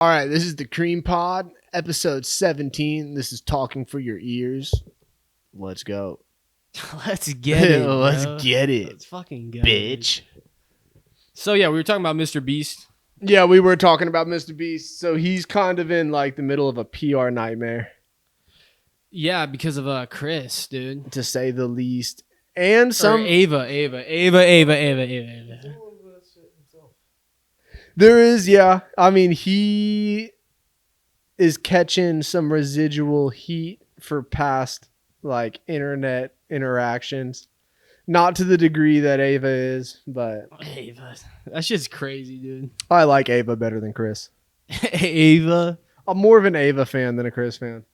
All right, this is the Cream Pod, episode 17. This is Talking for Your Ears. Let's go. Let's get it. Let's bro. get it, Let's fucking go. bitch. So yeah, we were talking about Mr. Beast. Yeah, we were talking about Mr. Beast. So he's kind of in like the middle of a PR nightmare, Yeah, because of Chris, dude. to say the least. And Or some Ava. there is, yeah. I mean, he is catching some residual heat for past like internet interactions. Not to the degree that Ava is, but Ava. That shit's crazy, dude. I like Ava better than Chris. Ava. I'm more of an Ava fan than a Chris fan.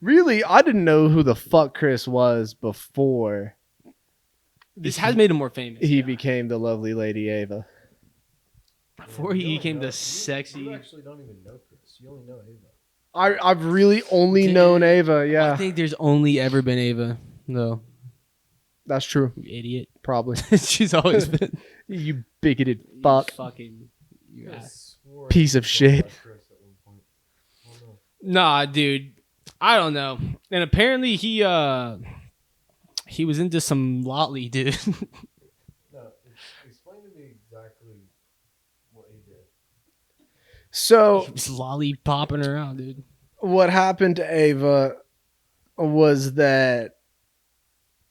Really, I didn't know who the fuck Chris was before This has made him more famous. he became the lovely lady Ava. Before he became the sexy. You actually don't even know Chris. You only know Ava. I've really only Dude, known Ava, I yeah. think there's only ever been Ava. No, That's true, you idiot. probably. She's always been. You bigoted You fuck. fucking. You I ass. swore Piece I of was shit. about Chris at one point. I don't know. Nah, dude. I don't know. And apparently he was into some Lotley, dude. No, explain to me exactly what he did. So He was lollipopping around, dude. what happened to Ava was that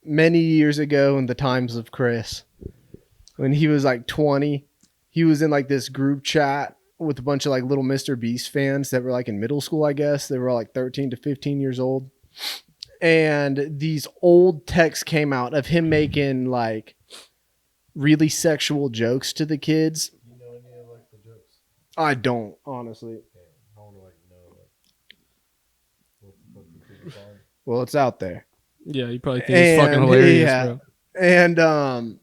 many years ago in the times of Chris, when he was like 20, he was in like this group chat with a bunch of like little Mr. Beast fans that were like in middle school, I guess. They were all like 13 to 15 years old. And these old texts came out of him making like really sexual jokes to the kids. You know any of like the jokes? I don't, honestly. Damn, I want to like know like what the fuck you could find. Well, it's out there. Yeah, you probably think it's fucking And, hilarious, yeah. bro. And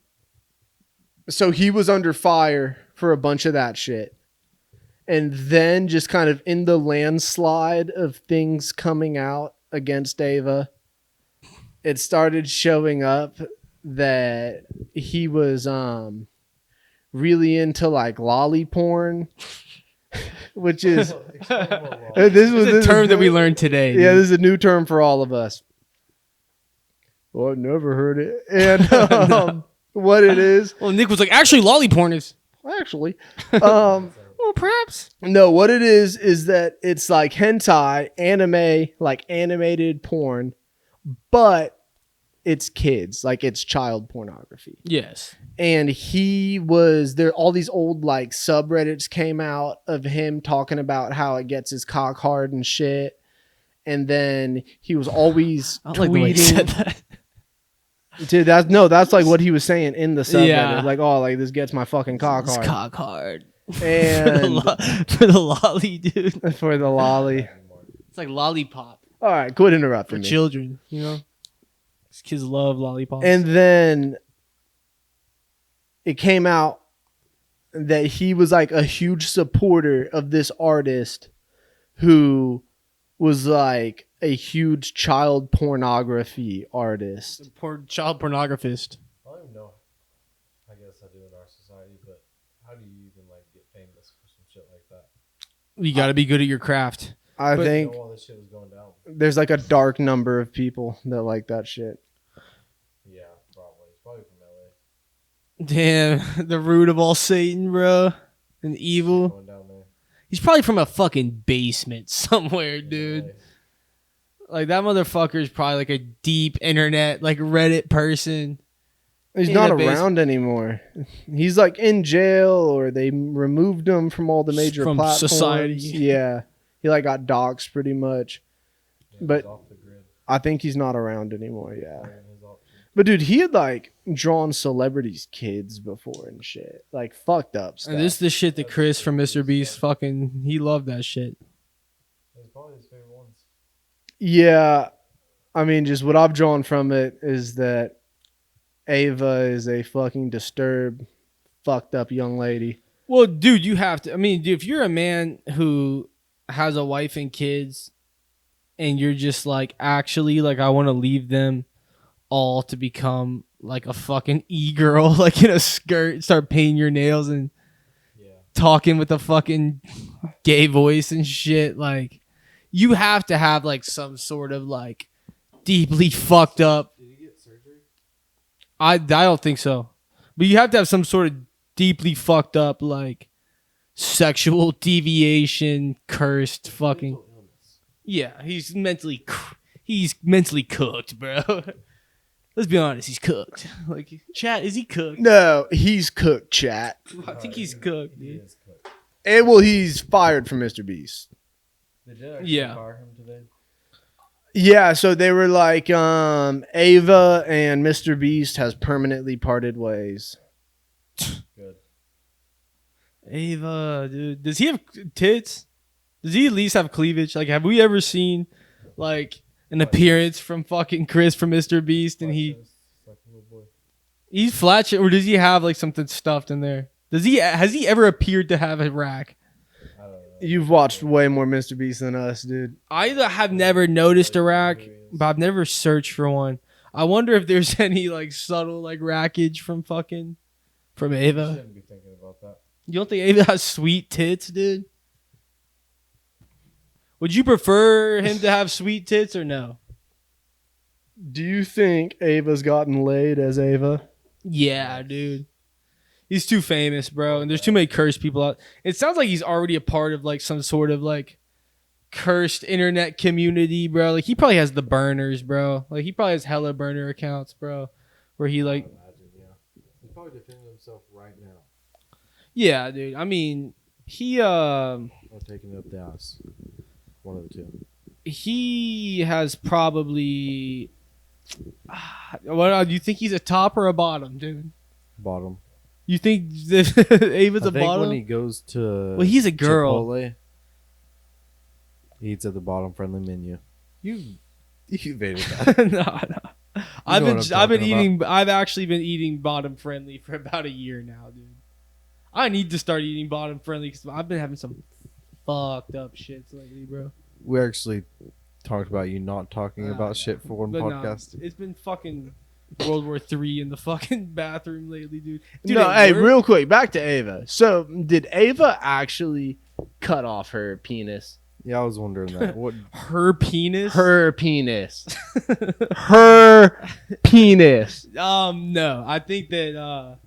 so he was under fire for a bunch of that shit. And then just kind of in the landslide of things coming out against Ava, it started showing up that he was really into like lolly porn, which is Explain what law. this was It's a term that we learned today. yeah, dude. this is a new term for all of us. Well, I've never heard it. And what it is, Well, Nick was like, actually, lolly porn is. actually, Well, perhaps. no, what it is that it's like hentai, anime, like animated porn, but it's kids, like it's child pornography. Yes. And he was there. All these old like subreddits came out of him talking about how it gets his cock hard and shit. And then he was always I don't like the way you said tweeting. that. Dude, that's like what he was saying in the subreddit. Yeah. Like, oh, like this gets my fucking cock It's hard. cock hard. And For the lolly, dude. for the lolly. It's like lollipop All right, quit for interrupting me. children, you know? These kids love lollipops. And then it came out that he was like a huge supporter of this artist who was like a huge child pornography artist. Child pornographist. I don't even know. I guess I do in our society, but how do you even like get famous for some shit like that? You got to be good at your craft. I But- think You know all this shit was going down. there's like a dark number of people that like that shit. Yeah, probably. It's probably from LA. Damn, the root of all Satan, bro. And evil. Going down there. He's probably from a fucking basement somewhere, dude. LA. Like, that motherfucker is probably like a deep internet, like Reddit person. He's In not a base- around anymore. He's like in jail, or they removed him from all the major From platforms. society. Yeah, he like got doxxed pretty much. Yeah, But- he's off the grid. I think he's not around anymore. Yeah, Playing his option. but dude, he had like drawn celebrities' kids before and shit, like fucked up stuff. And this is the shit that Chris from Mr. Beast fucking, he loved that shit. It's probably his favorite ones. Yeah, I mean, just what I've drawn from it is that Ava is a fucking disturbed, fucked up young lady. Well, dude, you have to. I mean, dude, if you're a man who has a wife and kids, and you're just like, actually, like, I want to leave them all to become like a fucking e-girl, like in a skirt, start painting your nails and Yeah. talking with a fucking gay voice and shit. Like, you have to have like some sort of like deeply fucked up. Did he get surgery? I don't think so, but you have to have some sort of deeply fucked up like sexual deviation, cursed fucking. Mental illness. Yeah, he's mentally cooked, bro. Let's be honest, he's cooked. Like, chat, is he cooked? No, he's cooked, chat. I think he's cooked, He dude. is cooked. And well, he's fired from Mr. Beast. They did actually Yeah. fire him today. Yeah, so they were like, Ava and Mr. Beast has permanently parted ways. Good. Ava, dude, does he have tits? Does he at least have cleavage? Like, have we ever seen like an appearance from fucking Chris from Mr. Beast and It's like a little boy. he's flat shit, or does he have like something stuffed in there? Has he ever appeared to have a rack? I don't know. You've watched way more Mr. Beast than us, dude. I have never noticed a rack, but I've never searched for one. I wonder if there's any like subtle like rackage from You Ava. shouldn't be thinking about that. You don't think Ava has sweet tits, dude? Would you prefer him to have sweet tits or no? Do you think Ava's gotten laid as Ava? Yeah, dude. He's too famous, bro, and there's too many cursed people out. It sounds like he's already a part of like some sort of like cursed internet community, bro. Like he probably has the burners, bro. Like he probably has hella burner accounts, bro, where he like, I imagine, yeah. He's probably defending himself right now. yeah, dude. I mean, he Or taking it up the ass. One of the two. he has probably. What do you think he's a top or a bottom, dude? Bottom. You think Ava's I a think bottom? when he goes to Well, he's a girl. Chipotle, he eats at the bottom friendly menu. You evaded that. No. I've know been what I'm I've been talking eating. I've actually been eating bottom friendly for about a year now, dude. I need to start eating bottom friendly because I've been having some fucked up shits lately, bro. We actually talked about you not talking about shit for one But no, podcast. it's been fucking World War III in the fucking bathroom lately, dude. Dude, No, at hey, work- real quick, back to Ava. So, did Ava actually cut off her penis? Yeah, I was wondering that. What? her penis. Her penis. Her penis. No, I think that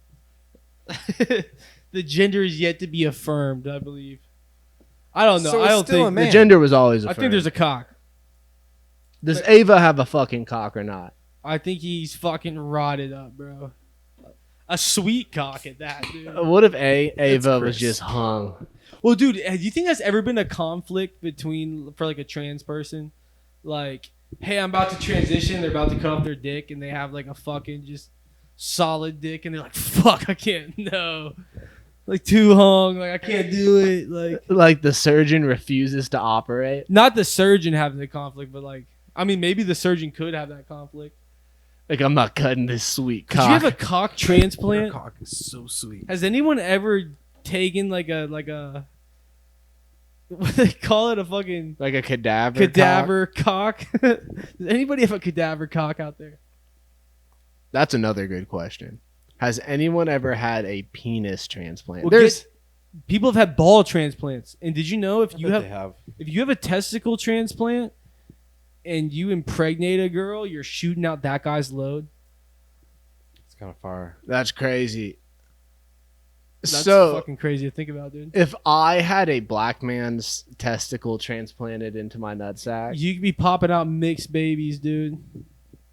the gender is yet to be affirmed. I believe. I don't know. So I it's don't still a think. man. The gender was always a I think there's a cock. Does Ava have a fucking cock or not? I think he's fucking rotted up, bro. A sweet cock at that, dude. What if Ava was Chris. just hung? Well, dude, do you think that's ever been a conflict for like a trans person? Like, hey, I'm about to transition. They're about to cut off their dick, and they have like a fucking just solid dick, and they're like, fuck, I can't. No. Like too hung. Like I can't do it. Like the surgeon refuses to operate? Not the surgeon having the conflict, but like, I mean, maybe the surgeon could have that conflict. Like, I'm not cutting this sweet Did you cock. have a cock Your transplant? cock is so sweet. Has anyone ever taken like a what do they call it, a fucking Like a cadaver? cadaver cock? Does anybody have a cadaver cock out there? That's another good question. Has anyone ever had a penis transplant? Well, There's People have had ball transplants, and did you know if you They have have. if you have a testicle transplant and you impregnate a girl, you're shooting out that guy's load. It's kind of fire. that's crazy. That's So fucking crazy to think about, dude. if I had a black man's testicle transplanted into my nutsack, You could be popping out mixed babies, dude.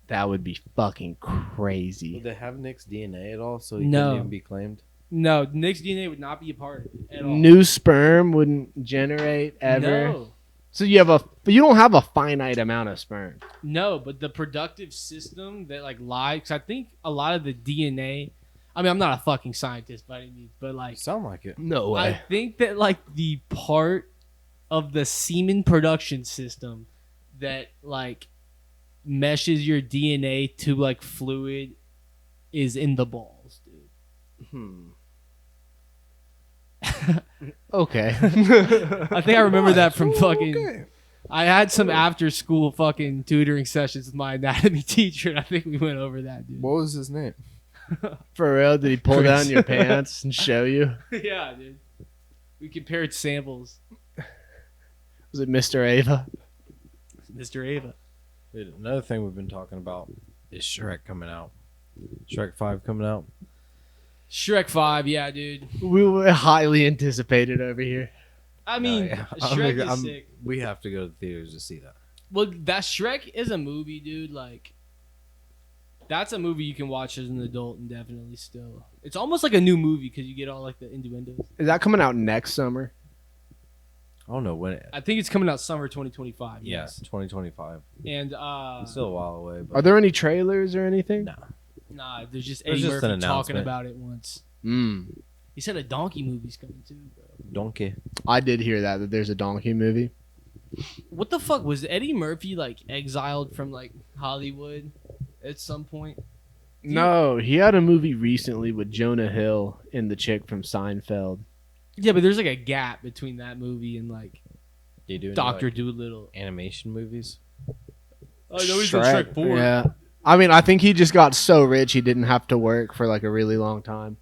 that would be fucking Would crazy. they have Nick's DNA at all, so he No. couldn't even be claimed? No, Nick's DNA would not be a part of it at all. New sperm wouldn't generate ever. So you don't have a finite amount of sperm. No, but the productive system that like lies. Cause I think a lot of the DNA. I mean, I'm not a fucking scientist by any means, but like Sound like it. No I think that like the part of the semen production system that like meshes your DNA to like fluid is in the balls, dude. Okay. I think I remember that from fucking. Okay. I had some after school fucking tutoring sessions with my anatomy teacher, and I think we went over that, dude. What was his name? For real? Did he pull Chris. down your pants and show you? Yeah, dude. We compared samples. Was it Mr. Ava? Mr. Ava. Dude, another thing we've been talking about is Shrek coming out. Shrek 5 coming out. Shrek 5, yeah, dude. We were highly anticipated over here. I mean, Yeah. Shrek is sick. We have to go to the theaters to see that. Well, that Shrek is a movie, dude. Like, that's a movie you can watch as an adult indefinitely still. It's almost like a new movie because you get all like the innuendos. Is that coming out next summer? I don't know when it. I think it's coming out summer 2025. Yeah, Yes. 2025. And It's still a while away. But Are there any trailers or anything? No. nah, there's just There's Eddie just an Murphy talking announcement. about it once. Mm. He said a donkey movie's coming too, bro. Donkey. I did hear that there's a donkey movie. What the fuck was Eddie Murphy like exiled from like Hollywood at some point? No, he had a movie recently with Jonah Hill and the chick from Seinfeld. Yeah, but there's like a gap between that movie and like Do you do any, Doctor like, Doolittle. animation movies? I know he's in Shrek 4. Yeah. I mean, I think he just got so rich he didn't have to work for like a really long time.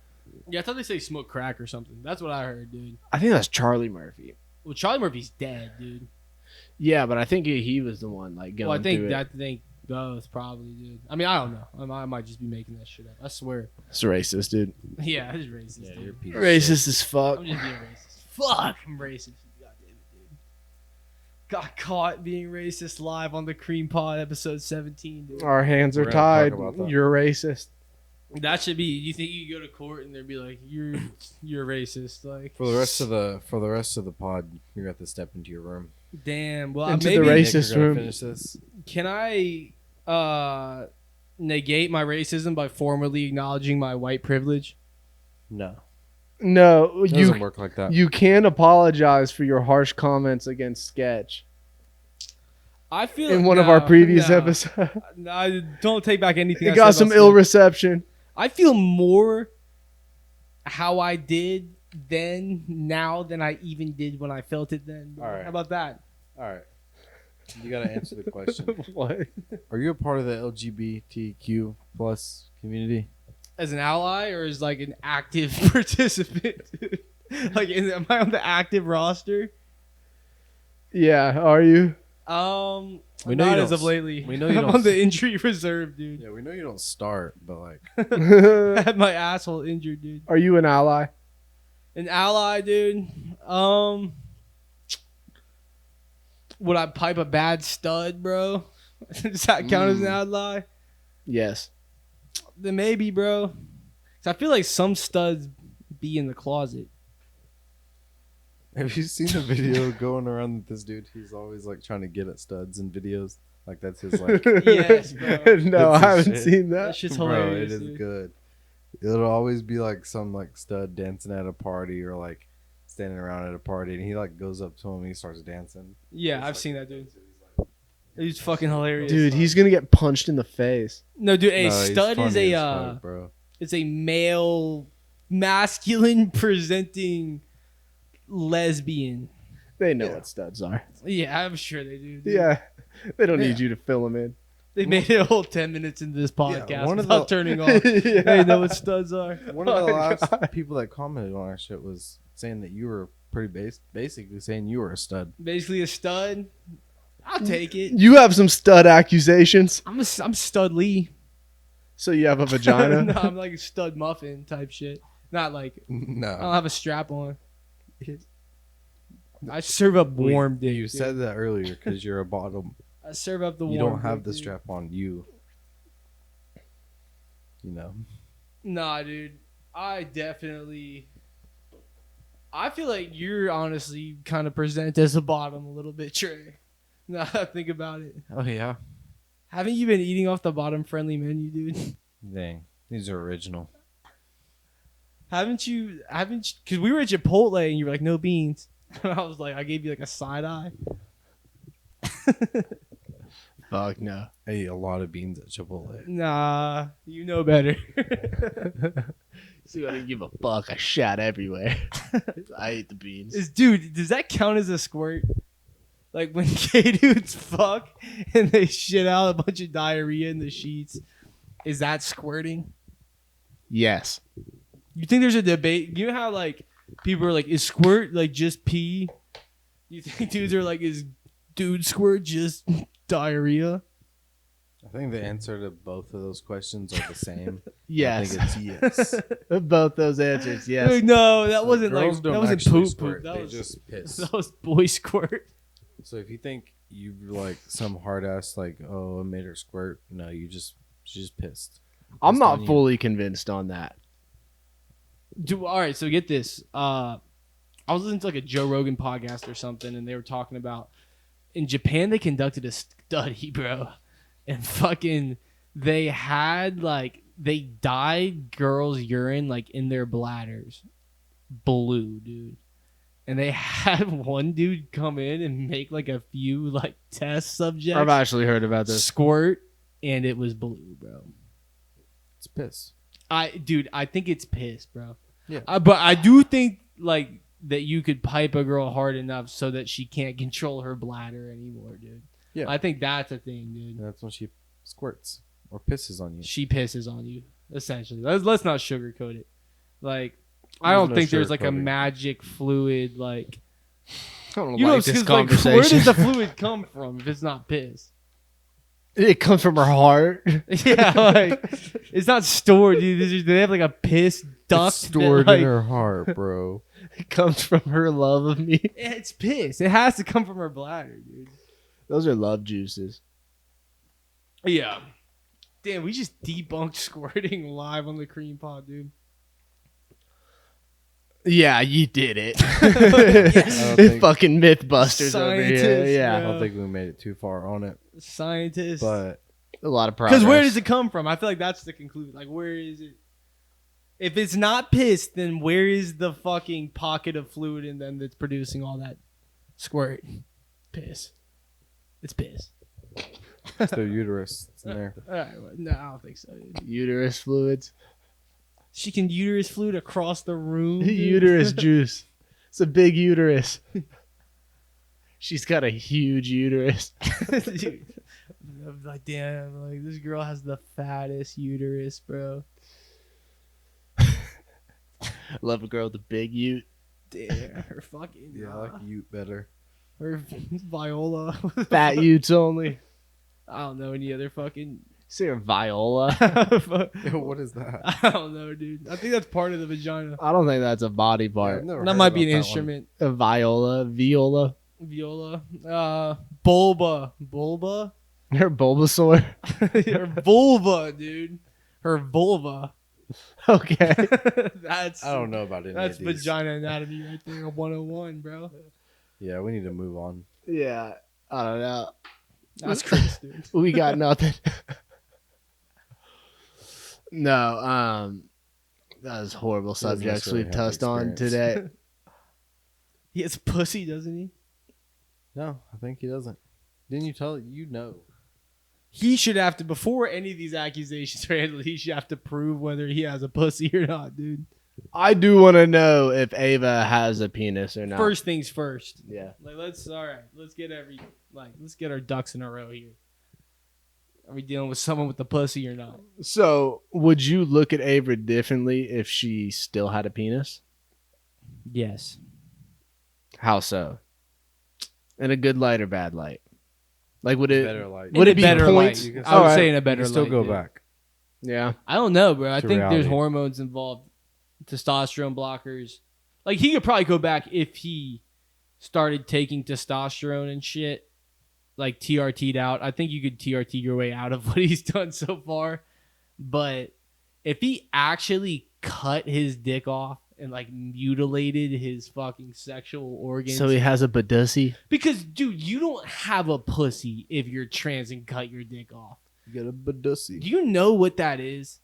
Yeah, I thought they say smoke crack or something. That's what I heard, dude. I think that's Charlie Murphy. Well, Charlie Murphy's dead, dude. Yeah, but I think he was the one like going Well, I think through it. both probably, dude. I mean, I don't know. I might just be making that shit up. I swear. It's racist, dude. Yeah, it's racist. Yeah, dude. you're a piece of Racist as fuck. I'm just being racist. Fuck, I'm racist. God damn it, dude. Got caught being racist live on the Cream Pod episode 17, dude. Our hands are We're gonna tied. talk about that. You're racist. That should be. You think you could go to court and they'd be like, "You're racist." Like, For the rest of the pod, you're gonna have to step into your room. damn. Well, Into the maybe race- Nick, Racist you're gonna room. Finish this. can I negate my racism by formally acknowledging my white privilege? No, No, it doesn't work like that. you can apologize for your harsh comments against Sketch I feel in one of our previous episodes. No, I don't take back anything. It I got said some about ill Sketch. reception. I feel more how I did then now than I even did when I felt it then. All right. How about that? All right, you gotta answer the question. What? Are you a part of the LGBTQ plus community? As an ally or as like an active participant? Like, am I on the active roster? Yeah, are you? We know not you as of don't- lately. we know you I'm don't- on the injury reserve, dude. Yeah, we know you don't start, but like, I had my asshole injured, dude. Are you an ally? An ally, dude. Would I pipe a bad stud, bro? Does that count as an ally? Yes. Then maybe, bro. 'Cause I feel like some studs be in the closet. have you seen the video going around with this dude? He's always like trying to get at studs in videos. Like that's his like. Yes, bro. No, I That's haven't his shit. seen That that. shit's Bro, hilarious. it is dude. good. It'll always be like some like stud dancing at a party or like standing around at a party, and he like goes up to him and he starts dancing. Yeah, I've seen that, dude. He's fucking hilarious. Dude, he's gonna get punched in the face. No, dude. A No, he's stud is funny a as fuck, bro. it's a male, masculine presenting lesbian. They know Yeah. what studs are. Yeah, I'm sure they do. dude. Yeah, they don't Yeah. need you to fill them in. They made it a whole 10 minutes into this podcast one of without the- turning off. Yeah. They know what studs are. One of the Oh my last God. people that commented on our shit was saying that you were pretty basically saying you were a stud. Basically a stud. I'll take it. You have some stud accusations. I'm Stud Lee. So you have a vagina? No, I'm like a stud muffin type shit. Not like I don't No, have a strap on. I serve up warm dick. you dude. said that earlier because you're a bottom. I serve up the warm. You don't have dick, the dude. strap on you. You know. Nah, dude. I definitely. I feel like you're honestly kind of present as a bottom a little bit, Trey. Now that I think about it. Oh yeah. Haven't you been eating off the bottom friendly menu, dude? Dang, these are original. Haven't you? Because we were at Chipotle and you were like, no beans. And I was like, I gave you like a side eye. Fuck no. I eat a lot of beans at Chipotle. Nah, you know better. See, I didn't give a fuck. I shot everywhere. I ate the beans. Dude, does that count as a squirt? Like when gay dudes fuck and they shit out a bunch of diarrhea in the sheets. Is that squirting? Yes. You think there's a debate? You know how like people are like, is squirt like just pee? You think dudes are like, is dude squirt just diarrhea? I think the answer to both of those questions are the same. Yes. I think it's yes. Both those answers, yes. Like, no, that wasn't Girls like don't that wasn't actually poop squirt, poop. That they was just piss. that was boy squirt. So if you think you like some hard ass like, oh, I made her squirt, no, she's just pissed. I'm Pissed on not you. fully convinced on that. Dude, all right, so get this. I was listening to like a Joe Rogan podcast or something, and they were talking about in Japan they conducted a study, bro, and fucking they had like they dyed girls' urine like in their bladders blue, dude. And they had one dude come in and make like a few like test subjects I've actually heard about this. squirt, and it was blue, bro. It's piss. I think it's piss, bro. Yeah. But I do think like that you could pipe a girl hard enough so that she can't control her bladder anymore, dude. Yeah. I think that's a thing, dude. And that's when she squirts or pisses on you. She pisses on you, essentially. Let's not sugarcoat it. Like, I There's don't no think there's like a sugarcoating. magic fluid, like I don't you know, like this 'cause, like, conversation. where does the fluid come from if it's not piss? It comes from her heart. Yeah, like it's not stored, dude. They have like a piss duct It's stored that, like, in her heart, bro. It comes from her love of me. It's piss. It has to come from her bladder, dude. Those are love juices. Yeah. Damn, we just debunked squirting live on the Cream Pod, dude. Yeah, you did it. don't think- Fucking Mythbusters over here. Scientists, Yeah, I bro. don't think we made it too far on it, Scientists. but a lot of progress. Because where does it come from? I feel like that's the conclusion. Like, where is it? If it's not piss, then where is the fucking pocket of fluid in them that's producing all that squirt? Piss. It's piss. it's their uterus. It's in there. All right, well, no, I don't think so, dude. Uterus fluids? She can uterus fluid across the room. dude. Uterus juice. It's a big uterus. She's got a huge uterus. Dude, I'm like, damn, like this girl has the fattest uterus, bro. Love a girl with a big ute. Damn, her fucking Yeah, I like Ute better. her Viola. Fat utes only. I don't know any other fucking. Say her Viola. Yo, what is that? I don't know, dude. I think that's part of the vagina. I don't think that's a body Yeah, part. I've never That heard might be an about that one. instrument. A viola. Viola. Viola. Bulba. Bulba? Her Bulbasaur. Her vulva, dude. Her vulva. Okay. That's I don't know about any That's of these. vagina anatomy right there, 101, bro. Yeah, we need to move on. Yeah. I don't know. That's Chris, dude. We got nothing. No, that was horrible He doesn't subjects necessarily we've have the touched on experience. today. He has pussy, doesn't he? No, I think he doesn't. Didn't you tell you know? He should have to, before any of these accusations are handled, he should have to prove whether he has a pussy or not, dude. I do want to know if Ava has a penis or not. First things first. Yeah. Like, let's get our ducks in a row here. Are we dealing with someone with the pussy or not? So, would you look at Ava differently if she still had a penis? Yes. How so? In a good light or bad light? Like, would it? Better light. Would In it a be better points? light. You can I would Alright. say in a You better can still light, go dude. back. Yeah. I don't know, bro. I To think there's reality. hormones involved, testosterone blockers. Like, he could probably go back if he started taking testosterone and shit, like TRT'd out. I think you could TRT your way out of what he's done so far. But if he actually cut his dick off and like mutilated his fucking sexual organs, So he has a badussy. because dude, you don't have a pussy if you're trans and cut your dick off. You got a badussy. Do you know what that is,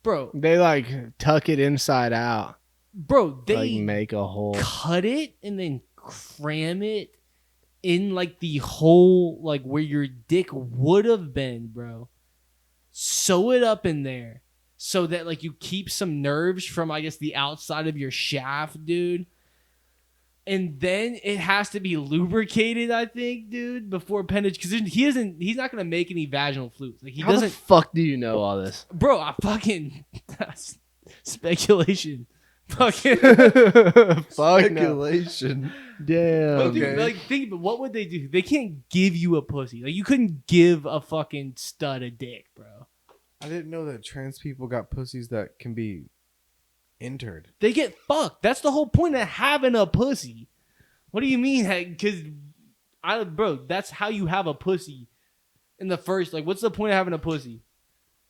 bro? They like tuck it inside out. Bro, they Like make a hole. cut it and then cram it in like the hole, like where your dick would have been, bro. Sew it up in there so that like you keep some nerves from, I guess, the outside of your shaft, dude. And then it has to be lubricated, I think, dude, before penetration. Because he's not gonna make any vaginal fluids. Like he How the doesn't, fuck do you know all this? bro. I fucking that's speculation. Fucking. Fuck no. Speculation. Damn. But dude, Okay. like, think, but what would they do? They can't give you a pussy. Like, you couldn't give a fucking stud a dick, bro. I didn't know that trans people got pussies that can be entered. They get fucked. That's the whole point of having a pussy. What do you mean? Because, bro, that's how you have a pussy. In the first, like, what's the point of having a pussy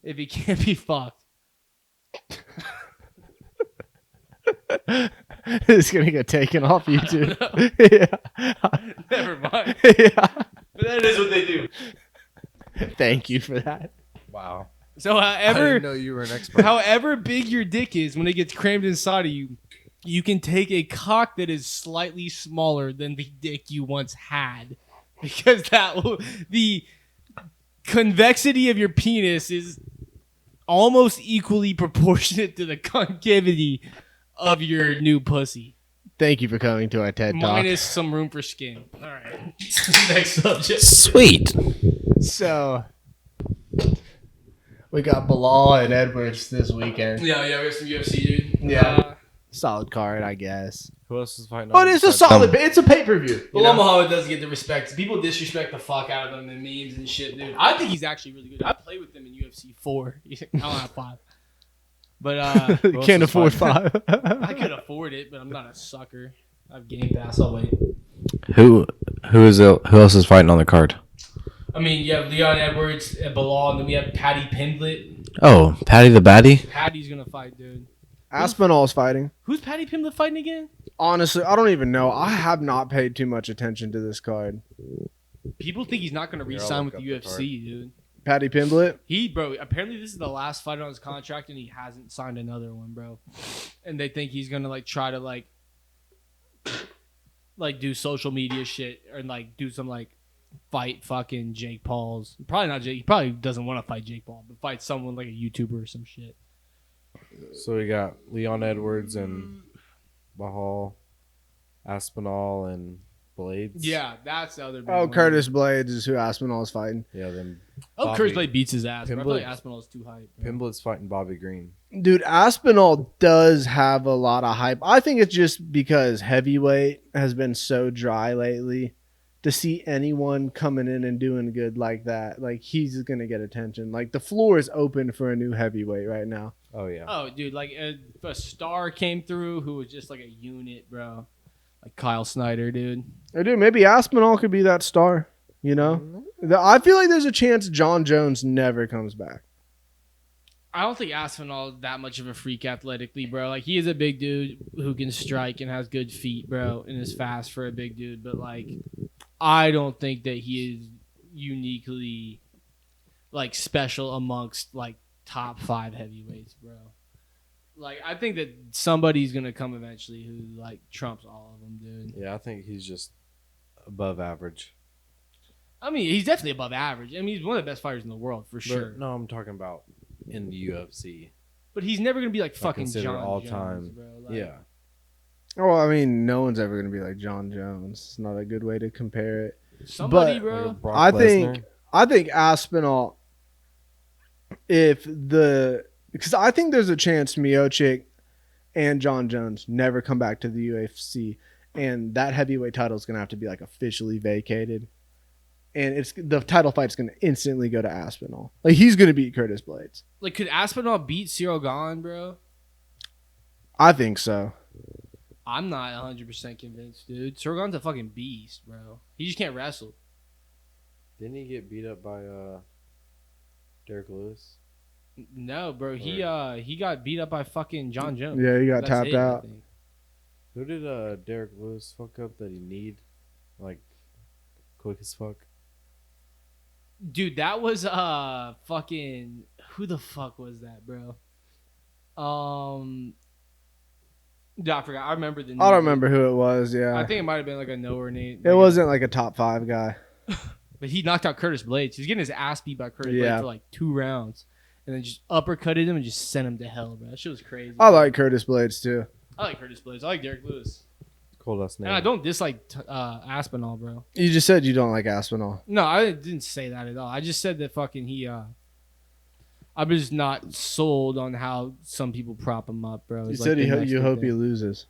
if it can't be fucked? It's gonna get taken off YouTube. Yeah. Never mind. Yeah. But that is what they do. Thank you for that. Wow. So, I didn't know you were an expert. however big your dick is, when it gets crammed inside of you, you can take a cock that is slightly smaller than the dick you once had, because the convexity of your penis is almost equally proportionate to the concavity of your new pussy, Thank you for coming to our TED Talk. minus some room for skin. All right, next subject. Sweet. So we got Bilal and Edwards this weekend. Yeah, we have some UFC, dude. Yeah. Solid card, I guess. Who else is fighting? But it's a solid. It's a pay per view. Bilal Muhammad doesn't get the respect. People disrespect the fuck out of him in memes and shit, dude. I think he's actually really good. I played with him in UFC 4. I don't have 5. But Can't afford 5. I could afford it, but I'm not a sucker. I have Game Pass. I'll wait. Who else is fighting on the card? I mean, you have Leon Edwards and Bilal, and then we have Patty Pimblett. Oh, Patty the Baddie. Patty's gonna fight, dude. Aspinall's fighting. Who's Patty Pimblett fighting again? Honestly, I don't even know. I have not paid too much attention to this card. People think he's not gonna Here, I'll re-sign look with the up the UFC, dude. Patty Pimblett. Bro, apparently this is the last fight on his contract, and he hasn't signed another one, bro. And they think he's gonna like try to like do social media shit and like do some like fight fucking Jake Paul's. Probably not Jake. He probably doesn't want to fight Jake Paul, but fight someone like a YouTuber or some shit. So we got Leon Edwards and Bahal, Aspinall and Blades. Yeah, that's the other. big Oh, one. Curtis Blades is who Aspinall's fighting. Yeah, then Oh, Bobby. Curtis Blade beats his ass. Bro. I feel like Pimblett. Aspinall's too hype. bro. Pimblett's fighting Bobby Green. Dude, Aspinall does have a lot of hype. I think it's just because heavyweight has been so dry lately. To see anyone coming in and doing good like that, like he's gonna get attention. Like the floor is open for a new heavyweight right now. Oh yeah. Oh, dude, like a star came through who was just like a unit, bro. Like Kyle Snyder, dude. Or dude, maybe Aspinall could be that star. You know, I feel like there's a chance John Jones never comes back. I don't think Aspinall is that much of a freak athletically, bro. Like he is a big dude who can strike and has good feet, bro, and is fast for a big dude. But like, I don't think that he is uniquely like special amongst like top 5 heavyweights, bro. Like I think that somebody's gonna come eventually who like trumps all of them, dude. Yeah, I think he's just above average. I mean, he's definitely above average. I mean, he's one of the best fighters in the world for But, sure. no, I'm talking about in the UFC. But he's never gonna be like fucking consider John all Jones, time. bro. Like, Yeah. Oh, I mean, no one's ever gonna be like John Jones. It's not a good way to compare it. somebody, But- bro. Like a Brock I think- Lesnar. I think Aspinall, because I think there's a chance Miocic and John Jones never come back to the UFC, and that heavyweight title is gonna have to be like officially vacated, and the title fight's gonna instantly go to Aspinall. Like he's gonna beat Curtis Blades. Like, could Aspinall beat Cyril Gahn, bro? I think so. I'm not 100% convinced, dude. Cyril Gahn's a fucking beast, bro. He just can't wrestle. Didn't he get beat up by Derek Lewis? No, bro. He got beat up by fucking John Jones. Yeah, he got That's tapped it, I out. think. Who did Derek Lewis fuck up that he need? Like quick as fuck. Dude, that was fucking who the fuck was that, bro? Dude, I forgot. I remember the name. I don't remember who it was. Yeah, I think it might have been like a knower name. it wasn't like a top 5 guy. But he knocked out Curtis Blades. He was getting his ass beat by Curtis Yeah. Blades for like 2 rounds. And then just uppercutted him and just sent him to hell, bro. That shit was crazy. I like Curtis Blades too. I like Curtis Blades. I like Derek Lewis. Cold ass name. And I don't dislike Aspinall, bro. You just said you don't like Aspinall. No, I didn't say that at all. I just said that fucking he. I'm just not sold on how some people prop him up, bro. You It's said like the next you big hope thing. he loses.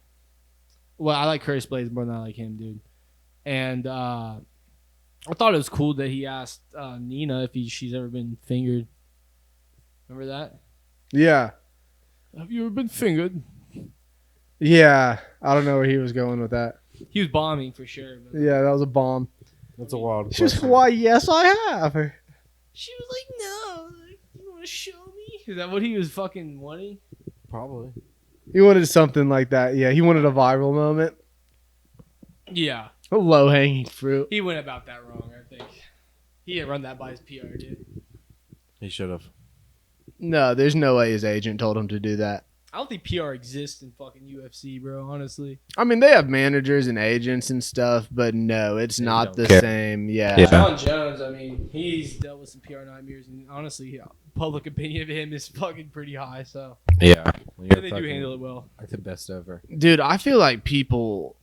Well, I like Curtis Blades more than I like him, dude. And I thought it was cool that he asked Nina if she's ever been fingered. Remember that? Yeah. Have you ever been fingered? Yeah. I don't know where he was going with that. He was bombing for sure. But Yeah, that was a bomb. That's a wild She was question. why? Yes, I have. she was like, "No, like, you want to show me?" Is that what he was fucking wanting? Probably. He wanted something like that. Yeah, he wanted a viral moment. Yeah, A low hanging fruit. he went about that wrong. I think he didn't run that by his PR, dude. He should have. No, there's no way his agent told him to do that. I don't think PR exists in fucking UFC, bro. Honestly, I mean, they have managers and agents and stuff, but no, it's They not don't the care. same. Yeah. Yeah. John Jones. I mean, he's dealt with some PR nightmares, and honestly, public opinion of him is fucking pretty high. So Yeah. Well, they you're do fucking handle it well. like the best ever. Dude, I feel like people,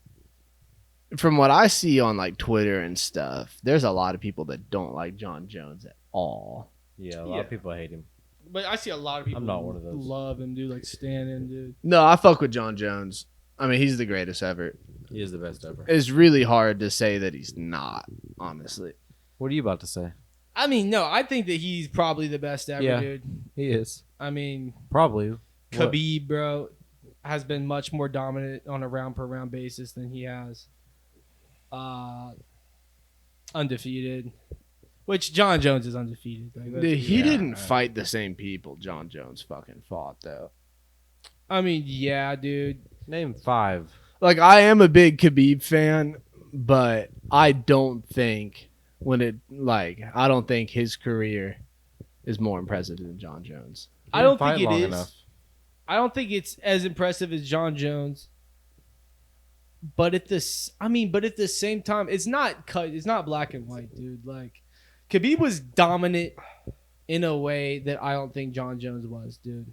from what I see on like Twitter and stuff, there's a lot of people that don't like John Jones at all. Yeah, a lot Yeah. of people hate him. But I see a lot of people. I'm not one of those. Love him, dude. Like stand him, dude. No, I fuck with John Jones. I mean, he's the greatest ever. He is the best ever. It's really hard to say that he's not, honestly. What are you about to say? I mean, no, I think that he's probably the best ever, Yeah. dude. He is. I mean, Probably. What? Khabib, bro, has been much more dominant on a round per round basis than he has. Undefeated. Which John Jones is undefeated. Like, Dude, he yeah. didn't fight the same people John Jones fucking fought, though. I mean, yeah, dude. Name 5. Like, I am a big Khabib fan, but I don't think I don't think his career is more impressive than John Jones. I don't think Fight it long is. enough. I don't think it's as impressive as John Jones. But at the same time, it's not black and white, dude. Like Khabib was dominant in a way that I don't think John Jones was, dude.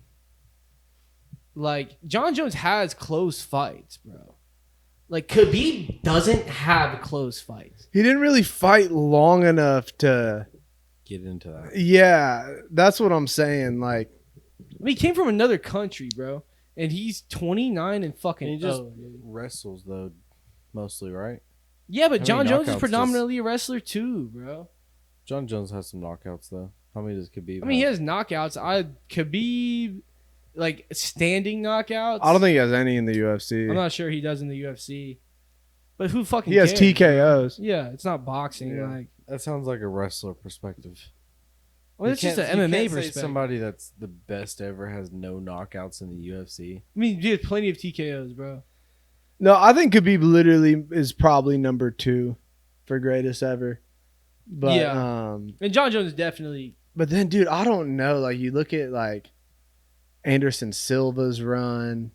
Like John Jones has close fights, bro. Like Khabib doesn't have close fights. He didn't really fight long enough to. Get into that. Yeah, that's what I'm saying. Like, I mean, he came from another country, bro, and he's 29 and fucking. And he just dude. wrestles though, mostly, right? Yeah, but how John many Jones is knockouts predominantly a wrestler too, bro. John Jones has some knockouts though. How many does Khabib? I mean, he have? has knockouts. Khabib, like standing knockouts. I don't think he has any in the UFC. I'm not sure he does in the UFC. But who fucking He has cares? TKOs. Yeah, it's not boxing. Yeah. Like, That sounds like a wrestler perspective. well, it's just an MMA Say perspective. somebody that's the best ever has no knockouts in the UFC. I mean, he has plenty of TKOs, bro. No, I think Khabib literally is probably number 2 for greatest ever. But Yeah. And John Jones is definitely. but then, dude, I don't know. Like, you look at like Anderson Silva's run,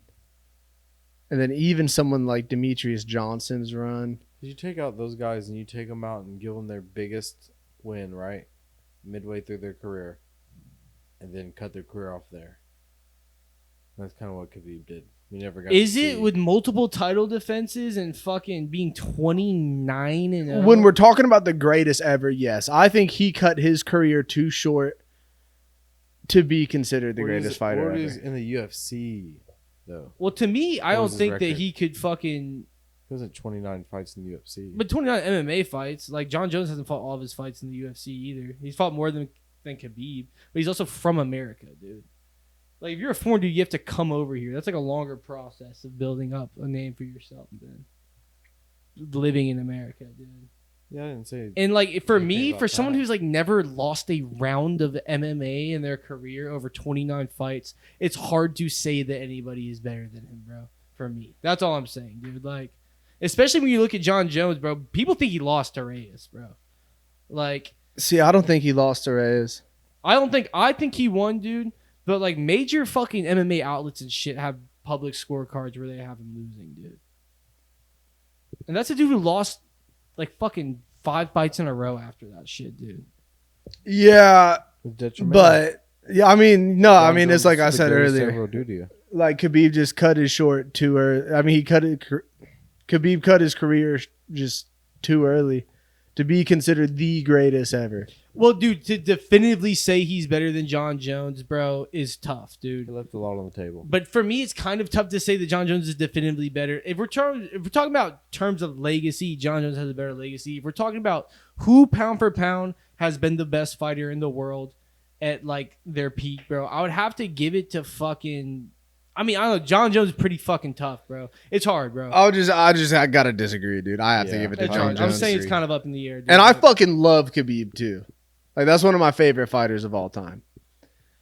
and then even someone like Demetrius Johnson's run. You take out those guys and you take them out and give them their biggest win, right? Midway through their career, and then cut their career off there. That's kind of what Khabib did. We never got. Is to it see. with multiple title defenses and fucking being 29 and 0? When we're talking about the greatest ever, yes, I think he cut his career too short to be considered the What greatest is- fighter what ever. is in the UFC though? Well, to me, I What don't was his think that record? he could fucking. He wasn't 29 fights in the UFC. But 29 MMA fights, like John Jones hasn't fought all of his fights in the UFC either. He's fought more than Khabib, but he's also from America, dude. Like if you're a foreign dude, you have to come over here. That's like a longer process of building up a name for yourself than living in America, dude. yeah, I didn't say. And like for Anything me, about for someone that. who's like never lost a round of MMA in their career over 29 fights, it's hard to say that anybody is better than him, bro. For me, that's all I'm saying, dude. Like, especially when you look at John Jones, bro. People think he lost to Reyes, bro. Like, See, I don't think he lost to Reyes. I think he won, dude. But like major fucking MMA outlets and shit have public scorecards where they have him losing, dude. And that's a dude who lost like fucking 5 fights in a row after that shit, dude. Yeah, Detrimental. but yeah, I mean, no, I John mean, it's Jones like I is the said greatest earlier. ever will do to you. Like Khabib just cut his short too early. I mean, Khabib cut his career just too early to be considered the greatest ever. Well, dude, to definitively say he's better than John Jones, bro, is tough, dude. He left a lot on the table. But for me, it's kind of tough to say that John Jones is definitively better. If we're talking about terms of legacy, John Jones has a better legacy. If we're talking about who pound for pound has been the best fighter in the world at like their peak, bro, I would have to give it to fucking. I mean, I don't know. John Jones is pretty fucking tough, bro. It's hard, bro. I gotta disagree, dude. I have to Yeah. give it to It's John hard. Jones. I'm saying it's kind of up in the air, dude. And I fucking love Khabib too. Like that's one of my favorite fighters of all time.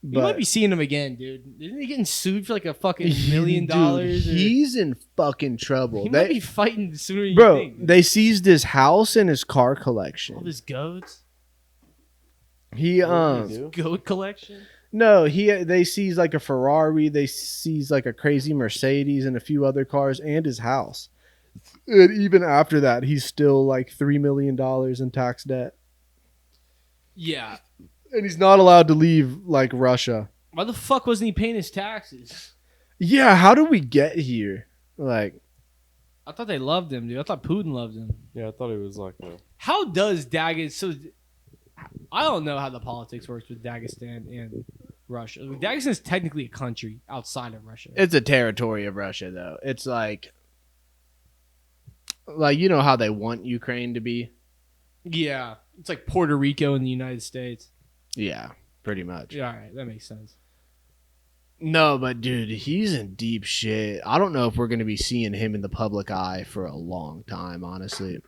You might be seeing him again, dude. Isn't he getting sued for like a fucking $1 million? Dude, he's in fucking trouble. He might be fighting sooner than you bro, think. they seized his house and his car All collection. his goats. He What did he do? Goat collection. no, they seized like a Ferrari, they seized like a crazy Mercedes and a few other cars and his house. And even after that, he's still like $3 million in tax debt. Yeah. And he's not allowed to leave like Russia. Why the fuck wasn't he paying his taxes? Yeah, how do we get here? Like, I thought they loved him, dude. I thought Putin loved him. Yeah, I thought he was like a. How does Dagestan? So, I don't know how the politics works with Dagestan and Russia. Dagestan is technically a country outside of Russia. it's a territory of Russia, though. It's like you know how they want Ukraine to be? Yeah, it's like Puerto Rico in the United States. Yeah, pretty much. Yeah, all right, that makes sense. No, but dude, he's in deep shit. I don't know if we're going to be seeing him in the public eye for a long time, honestly.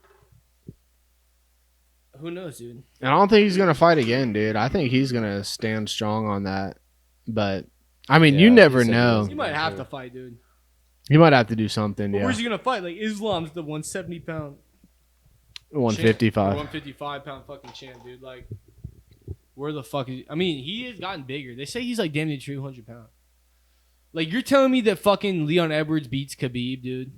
Who knows, dude? And I don't think he's going to fight again, dude. I think he's going to stand strong on that. But, I mean, you Yeah, never he said he know. was- He might have to fight, dude. He might have to do something, But yeah. where's he gonna fight? Like Islam's the 170-pound 155. 155 pound fucking champ, dude. Like, where the fuck is? I mean, he has gotten bigger. They say he's like damn near 200 pounds. Like, you're telling me that fucking Leon Edwards beats Khabib, dude?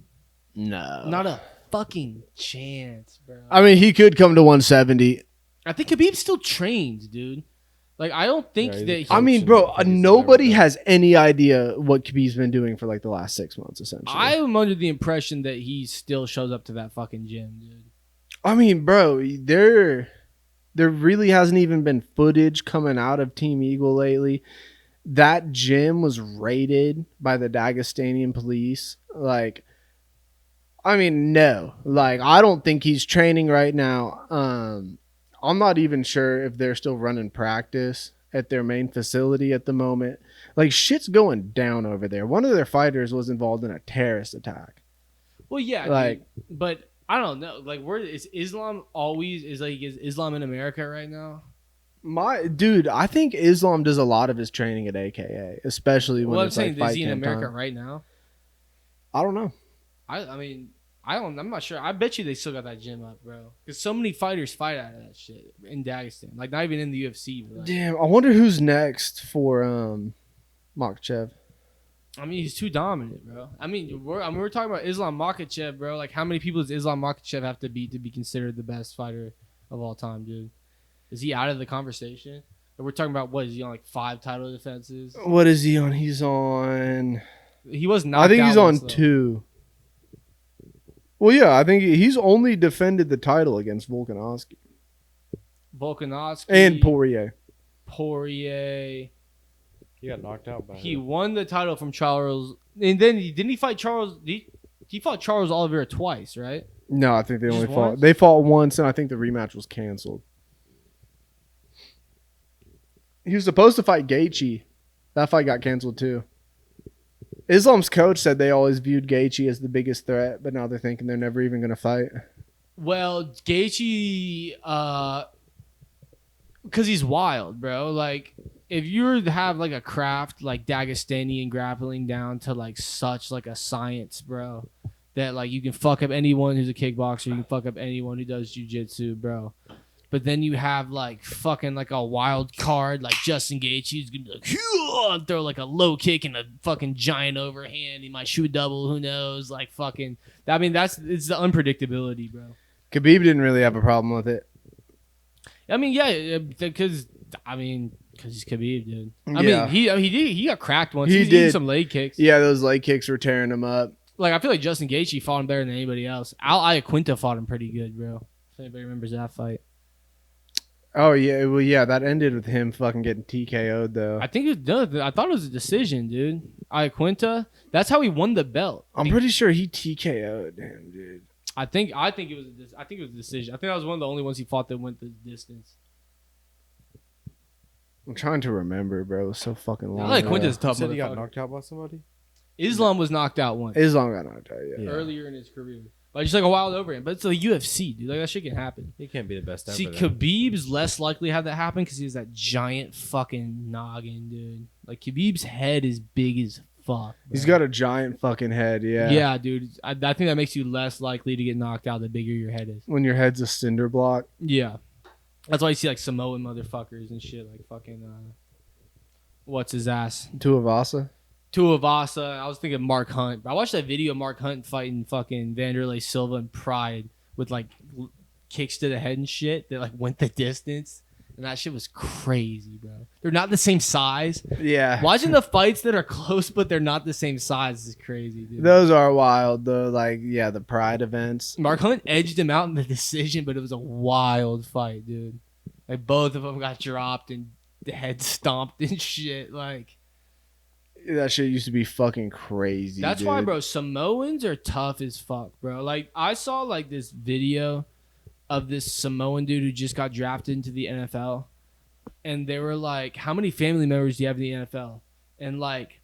No. Not a fucking chance, bro. I mean, he could come to 170. I think Khabib still trains, dude. Like, I don't think Yeah, he's that. a He, I mean, He's bro, never nobody done. has any idea what Khabib's been doing for like the last 6 months, essentially. I'm under the impression that he still shows up to that fucking gym, dude. I mean, bro, there really hasn't even been footage coming out of Team Eagle lately. That gym was raided by the Dagestanian police. Like, I mean, no. Like, I don't think he's training right now. I'm not even sure if they're still running practice at their main facility at the moment. Like, shit's going down over there. One of their fighters was involved in a terrorist attack. Well, yeah, Like- dude, but I don't know. Like, where is Islam always? Is Islam in America right now? I think Islam does a lot of his training at AKA, especially when Well, I'm it's like saying, fight is he in camp America time. right now? I don't know. I mean, I'm not sure. I bet you they still got that gym up, bro. Because so many fighters fight out of that shit in Dagestan. Like, not even in the UFC. But like, Damn, I wonder who's next for Makhachev. I mean, he's too dominant, bro. I mean, we're talking about Islam Makhachev, bro. Like, how many people does Islam Makhachev have to beat to be considered the best fighter of all time, dude? Is he out of the conversation? Or we're talking about, what, is he on, like, 5 title defenses? What is he on? He's on. He was not. I think he's on 2. Well, yeah, I think he's only defended the title against Volkanovski Volkanovski. and Poirier. Poirier. He got knocked out by He him. won the title from Charles. And then didn't he fight Charles? He fought Charles Oliveira twice, right? No, I think they Just only fought. once? They fought once, and I think the rematch was canceled. He was supposed to fight Gaethje. That fight got canceled too. Islam's coach said they always viewed Gaethje as the biggest threat, but now they're thinking they're never even going to fight. Well, Gaethje, because he's wild, bro. Like, if you were to have like a craft like Dagestani grappling down to like such like a science, bro, that like you can fuck up anyone who's a kickboxer, you can fuck up anyone who does jujitsu, bro. But then you have like fucking like a wild card like Justin Gaethje who's gonna be like "Hoo!" and throw like a low kick and a fucking giant overhand. He might shoot a double. Who knows? Like fucking. I mean, it's the unpredictability, bro. Khabib didn't really have a problem with it. I mean, yeah, because he's Khabib, dude. I Yeah. mean, he got cracked once. He He's eating did. some leg kicks. Yeah, those leg kicks were tearing him up. Like I feel like Justin Gaethje fought him better than anybody else. Al Iaquinta fought him pretty good, bro. If anybody remembers that fight. Oh yeah, well yeah, that ended with him fucking getting TKO'd though. I think it was no, I thought it was a decision, dude. Iaquinta. That's how he won the belt. I'm pretty sure he TKO'd him, dude. I think it was I think it was a decision. I think that was one of the only ones he fought that went the distance. I'm trying to remember, bro. It was so fucking long. Iaquinta's a You tough said he got motherfucker. knocked out by somebody? Islam was knocked out once Islam got knocked out, yeah. Yeah. earlier in his career. Like just like a wild over him. But it's the UFC, dude. Like that shit can happen. He can't be the best ever. See, then. Khabib's less likely to have that happen because he has that giant fucking noggin, dude. Like Khabib's head is big as fuck. He's bro. got a giant fucking head, yeah. Yeah, dude. I think that makes you less likely to get knocked out the bigger your head is. When your head's a cinder block. Yeah. That's why you see like Samoan motherfuckers and shit like fucking what's his ass? Tuivasa. Tuivasa. I was thinking Mark Hunt. I watched that video of Mark Hunt fighting fucking Vanderlei Silva in Pride with like kicks to the head and shit that like went the distance. And that shit was crazy, bro. They're not the same size. Yeah. Watching the fights that are close but they're not the same size is crazy, dude. Those are wild though. Like, yeah, the Pride events. Mark Hunt edged him out in the decision, but it was a wild fight, dude. Like both of them got dropped and the head stomped and shit. Like That shit used to be fucking crazy. that's dude. why, bro. Samoans are tough as fuck, bro. Like I saw like this video of this Samoan dude who just got drafted into the NFL, and they were like, "How many family members do you have in the NFL?" And like,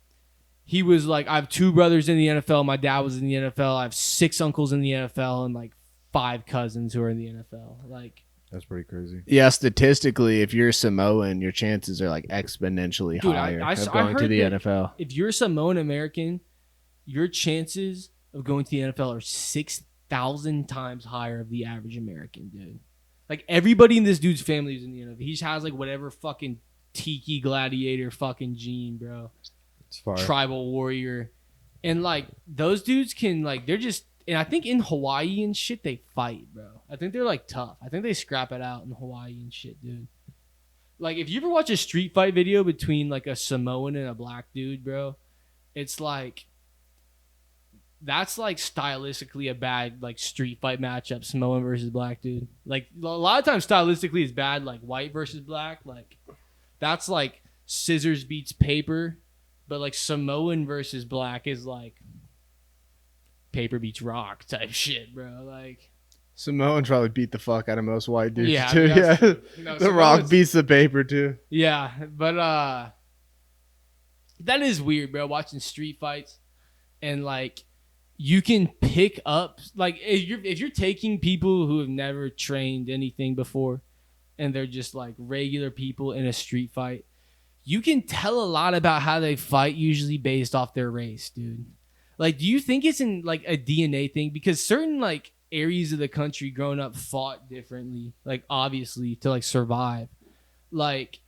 he was like, "I have 2 brothers in the NFL. My dad was in the NFL. I have 6 uncles in the NFL, and like 5 cousins who are in the NFL." Like, That's pretty crazy. Yeah, statistically, if you're Samoan, your chances are like exponentially Dude, higher I of going to heard the that- NFL. if you're Samoan American, your chances of going to the NFL are 6,000 times higher of the average American, dude. Like everybody in this dude's family is in the NFL. He just has like whatever fucking tiki gladiator fucking gene, bro. It's fire. Tribal warrior. And like those dudes can like they're just and I think in Hawaii and shit they fight, bro. I think they're like tough. I think they scrap it out in Hawaii and shit, dude. Like if you ever watch a street fight video between like a Samoan and a black dude, bro, it's like that's like stylistically a bad like street fight matchup, Samoan versus black dude. Like a lot of times stylistically it's bad, like white versus black. Like that's like scissors beats paper, but like Samoan versus black is like paper beats rock type shit, bro. Like Samoans probably beat the fuck out of most white dudes Yeah, too. that's- Yeah, no, the Rock Samoans- beats the paper too. Yeah, but that is weird, bro. Watching street fights and like you can pick up like if you're taking people who have never trained anything before and they're just like regular people in a street fight, you can tell a lot about how they fight usually based off their race, dude. Like, do you think it's in like a DNA thing? Because certain like areas of the country growing up fought differently, like obviously to like survive. Like,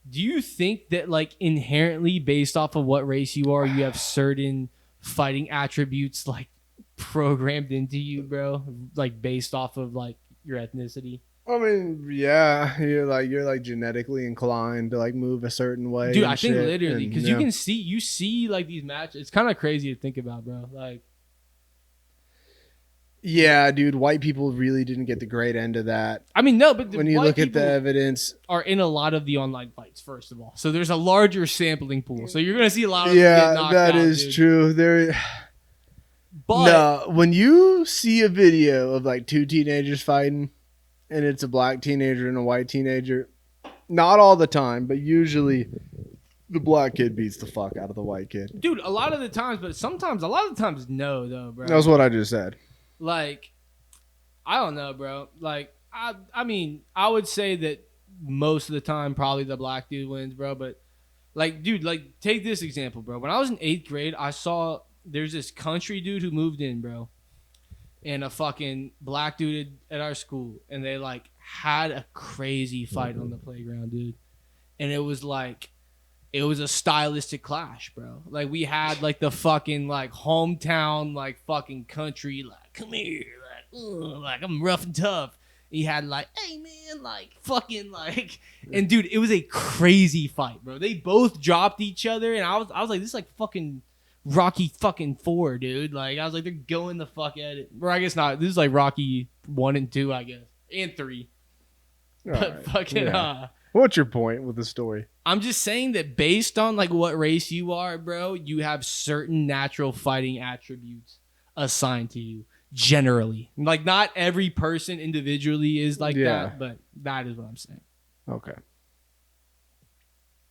do you think that like inherently based off of what race you are, you have certain fighting attributes like programmed into you, bro? Like based off of like your ethnicity? I mean, yeah, you're like genetically inclined to like move a certain way. Dude, and I think shit, literally and, because yeah. you see like these matches. It's kind of crazy to think about, bro. Like, Yeah, dude, white people really didn't get the great end of that. I mean, no, but the When you white look at the people evidence, are in a lot of the online fights, first of all. So there's a larger sampling pool. So you're gonna see a lot of them get yeah, knocked that out, is dude. true. There, But no, when you see a video of like 2 teenagers fighting, and it's a black teenager and a white teenager, not all the time, but usually, the black kid beats the fuck out of the white kid. dude, a lot of the times, but sometimes, a lot of the times, no, though, bro. That's what I just said. Like, I don't know, bro. Like, I mean, I would say that most of the time, probably the black dude wins, bro. But, like, dude, like, take this example, bro. When I was in 8th grade, I saw there's this country dude who moved in, bro, and a fucking black dude at our school, and they like had a crazy fight on the playground, dude. And it was like, it was a stylistic clash, bro. Like we had like the fucking like hometown like fucking country like come here like I'm rough and tough. He had like hey man like fucking like and dude it was a crazy fight, bro. They both dropped each other and I was like this is like fucking Rocky fucking 4, dude. Like I was like they're going the fuck at it. Or I guess not. This is like Rocky 1 and 2, I guess, and 3. All But right. fucking Yeah. What's your point with the story? I'm just saying that based on like what race you are, bro, you have certain natural fighting attributes assigned to you generally. Like not every person individually is like Yeah. that, but that is what I'm saying. Okay.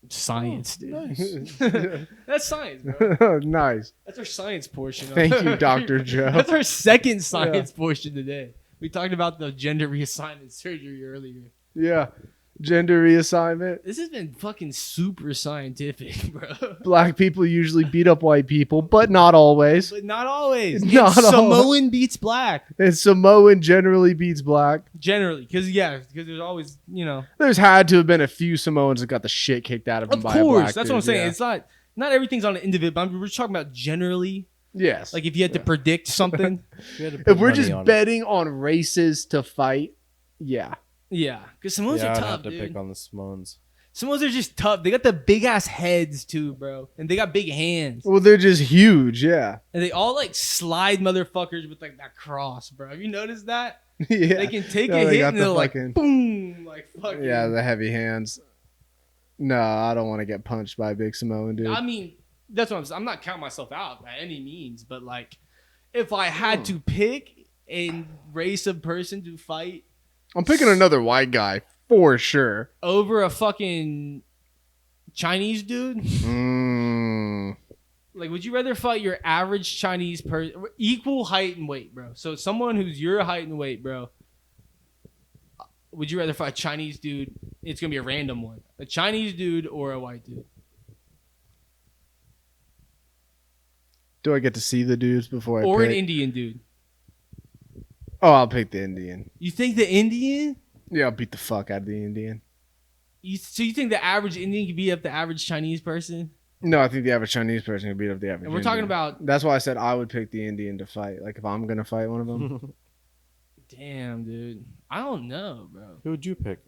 Science, dude. Nice. That's science, bro. Nice. That's our science portion. Thank you, Dr. Joe. That's our second science portion today. We talked about the gender reassignment surgery earlier. Yeah. Gender reassignment. This has been fucking super scientific, bro. Black people usually beat up white people, but not always. But not always. Not Samoan beats black. And Samoan generally beats black. Generally. Because there's always, There's had to have been a few Samoans that got the shit kicked out of them Of by a course. black That's dude, what I'm saying. yeah. It's not everything's on an individual. But we're talking about generally. Yes. Like if you had to predict something. if we're just betting on races to fight, yeah. Yeah. Because Samoans Yeah, are I'd tough, have to dude. pick on the Samoans. Samoans are just tough. They got the big ass heads too, bro. And they got big hands. Well, they're just huge, yeah. And they all like slide motherfuckers with like that cross, bro. Have you noticed that? Yeah. They can take Yeah, a they hit got and the they're like fucking- boom, like fucking. Yeah, the heavy hands. No, I don't want to get punched by a big Samoan dude. I mean, that's what I'm saying. I'm not counting myself out by any means, but like, if I had to pick a race of person to fight I'm picking another white guy for sure. over a fucking Chinese dude, Mm. like, would you rather fight your average Chinese person, equal height and weight, bro? So someone who's your height and weight, bro. Would you rather fight a Chinese dude? It's gonna be a random one, a Chinese dude or a white dude. Do I get to see the dudes before I Or pick? an Indian dude. Oh, I'll pick the Indian. You think the Indian? Yeah, I'll beat the fuck out of the Indian. So you think the average Indian can beat up the average Chinese person? No, I think the average Chinese person can beat up the average And we're talking Indian. about, That's why I said I would pick the Indian to fight. Like, if I'm going to fight one of them. damn, dude. I don't know, bro. Who would you pick?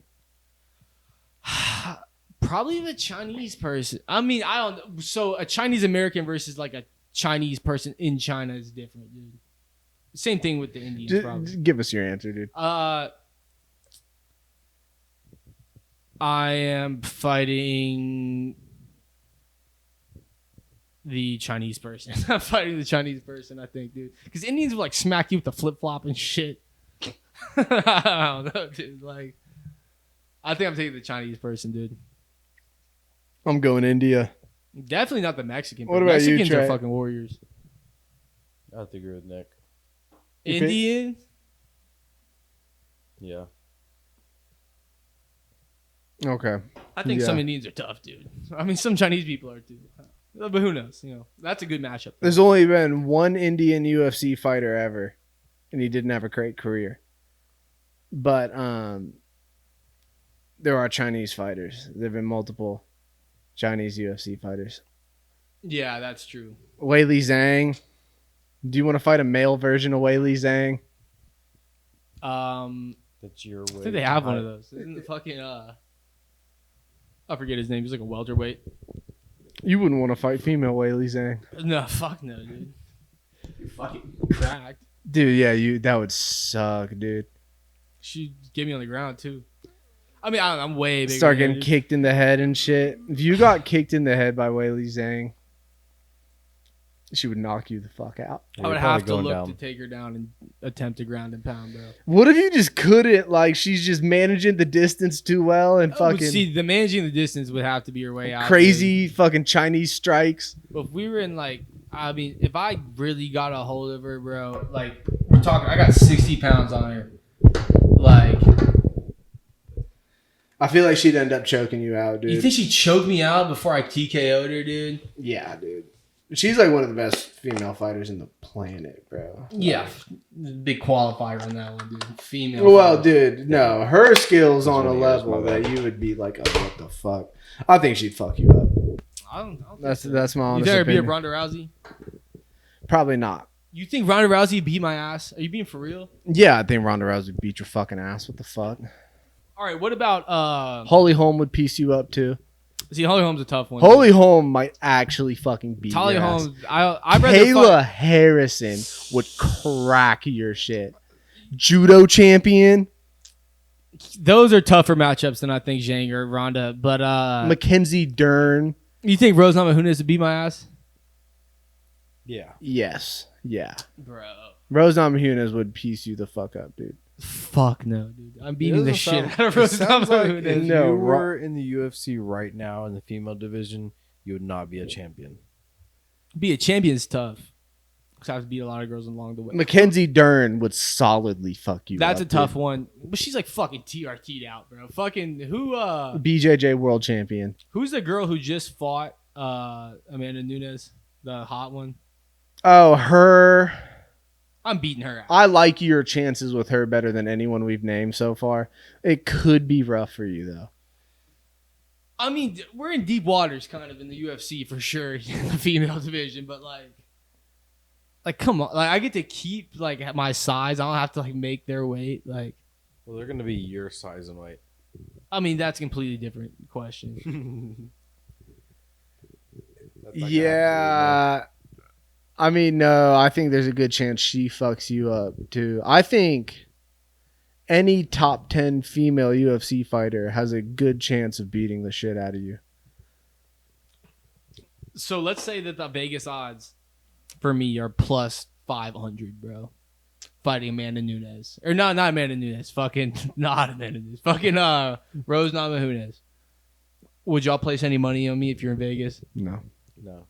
Probably the Chinese person. I mean, I don't. So a Chinese American versus like a Chinese person in China is different, dude. Same thing with the Indians, probably. Just give us your answer, dude. I am fighting the Chinese person. I'm fighting the Chinese person, I think, dude. Because Indians will like smack you with the flip flop and shit. I don't know, dude. Like, I think I'm taking the Chinese person, dude. I'm going India. Definitely not the Mexican. What about you, Mexicans are Trey? fucking warriors. I have to agree with Nick. You pick- Indian? Yeah. Okay. I think Yeah. some Indians are tough, dude. I mean, some Chinese people are too. But who knows? That's a good matchup. There's only been one Indian UFC fighter ever, and he didn't have a great career. But there are Chinese fighters. There have been multiple Chinese UFC fighters. Yeah, that's true. Wei Li Zhang. Do you want to fight a male version of Wei Li Zhang? That's your way. I think they have one of those. Isn't the fucking I forget his name. He's like a welterweight. You wouldn't want to fight female Wei Li Zhang. No, fuck no, dude. You're fucking cracked. Dude, yeah, that would suck, dude. She gave me on the ground too. I mean, I don't know, I'm way bigger. Start than her, getting dude. kicked in the head and shit. If you got kicked in the head by Wei Li Zhang, she would knock you the fuck out. I would have to look to take her down and attempt to ground and pound, bro. What if you just couldn't? Like, she's just managing the distance too well and fucking See, the managing the distance would have to be your way out. crazy fucking Chinese strikes. But if we were in like, I mean, if I really got a hold of her, bro, like we're talking, I got 60 pounds on her. Like, I feel like she'd end up choking you out, dude. you think she choked me out before I TKO'd her, dude? Yeah, dude. She's like one of the best female fighters in the planet, bro. Yeah, big qualifier on that one, dude. Female. Well, fighter. dude, no, her skills on a one of yours, level my bad. that you would be like, oh, what the fuck? I think she'd fuck you up. I don't think That's so. that's my You honest think I'd beat opinion. up Ronda Rousey? Probably not. You think Ronda Rousey beat my ass? Are you being for real? Yeah, I think Ronda Rousey beat your fucking ass. What the fuck? All right, what about Holly Holm would piece you up too. See, Holly Holm's a tough one. Holly Holm might actually fucking beat Holly your ass. Holmes. I'd rather Kayla fight. Harrison would crack your shit. Judo champion. those are tougher matchups than I think Zhang or Ronda. But Mackenzie Dern. you think Rose Namajunas would beat my ass, Yeah. Yes. Yeah. bro? Rose Namajunas would piece you the fuck up, dude. Fuck no, dude. I'm beating the It shit doesn't out of sound- Rose it sounds like Namajunas. if No, you Ro- were in the UFC right now in the female division, you would not be a champion. Be a champion's tough. Cause I have to beat a lot of girls along the way. Mackenzie Dern would solidly fuck you That's up, a tough dude. one. But she's like fucking TRT'd out, bro. Fucking BJJ world champion. who's the girl who just fought Amanda Nunes, the hot one? Oh, her. I'm beating her out. I like your chances with her better than anyone we've named so far. It could be rough for you, though. I mean, we're in deep waters kind of in the UFC for sure in the female division, but like come on. Like I get to keep like my size. I don't have to like make their weight. Like Well, they're going to be your size and weight. I mean, that's a completely different question. That's like Yeah. I mean, no, I think there's a good chance she fucks you up, too. I think any top 10 female UFC fighter has a good chance of beating the shit out of you. So let's say that the Vegas odds for me are plus 500, bro. Fighting Amanda Nunes. Or not Amanda Nunes. Fucking not Amanda Nunes. Fucking Rose Namajunas. Would y'all place any money on me if you're in Vegas? No. No.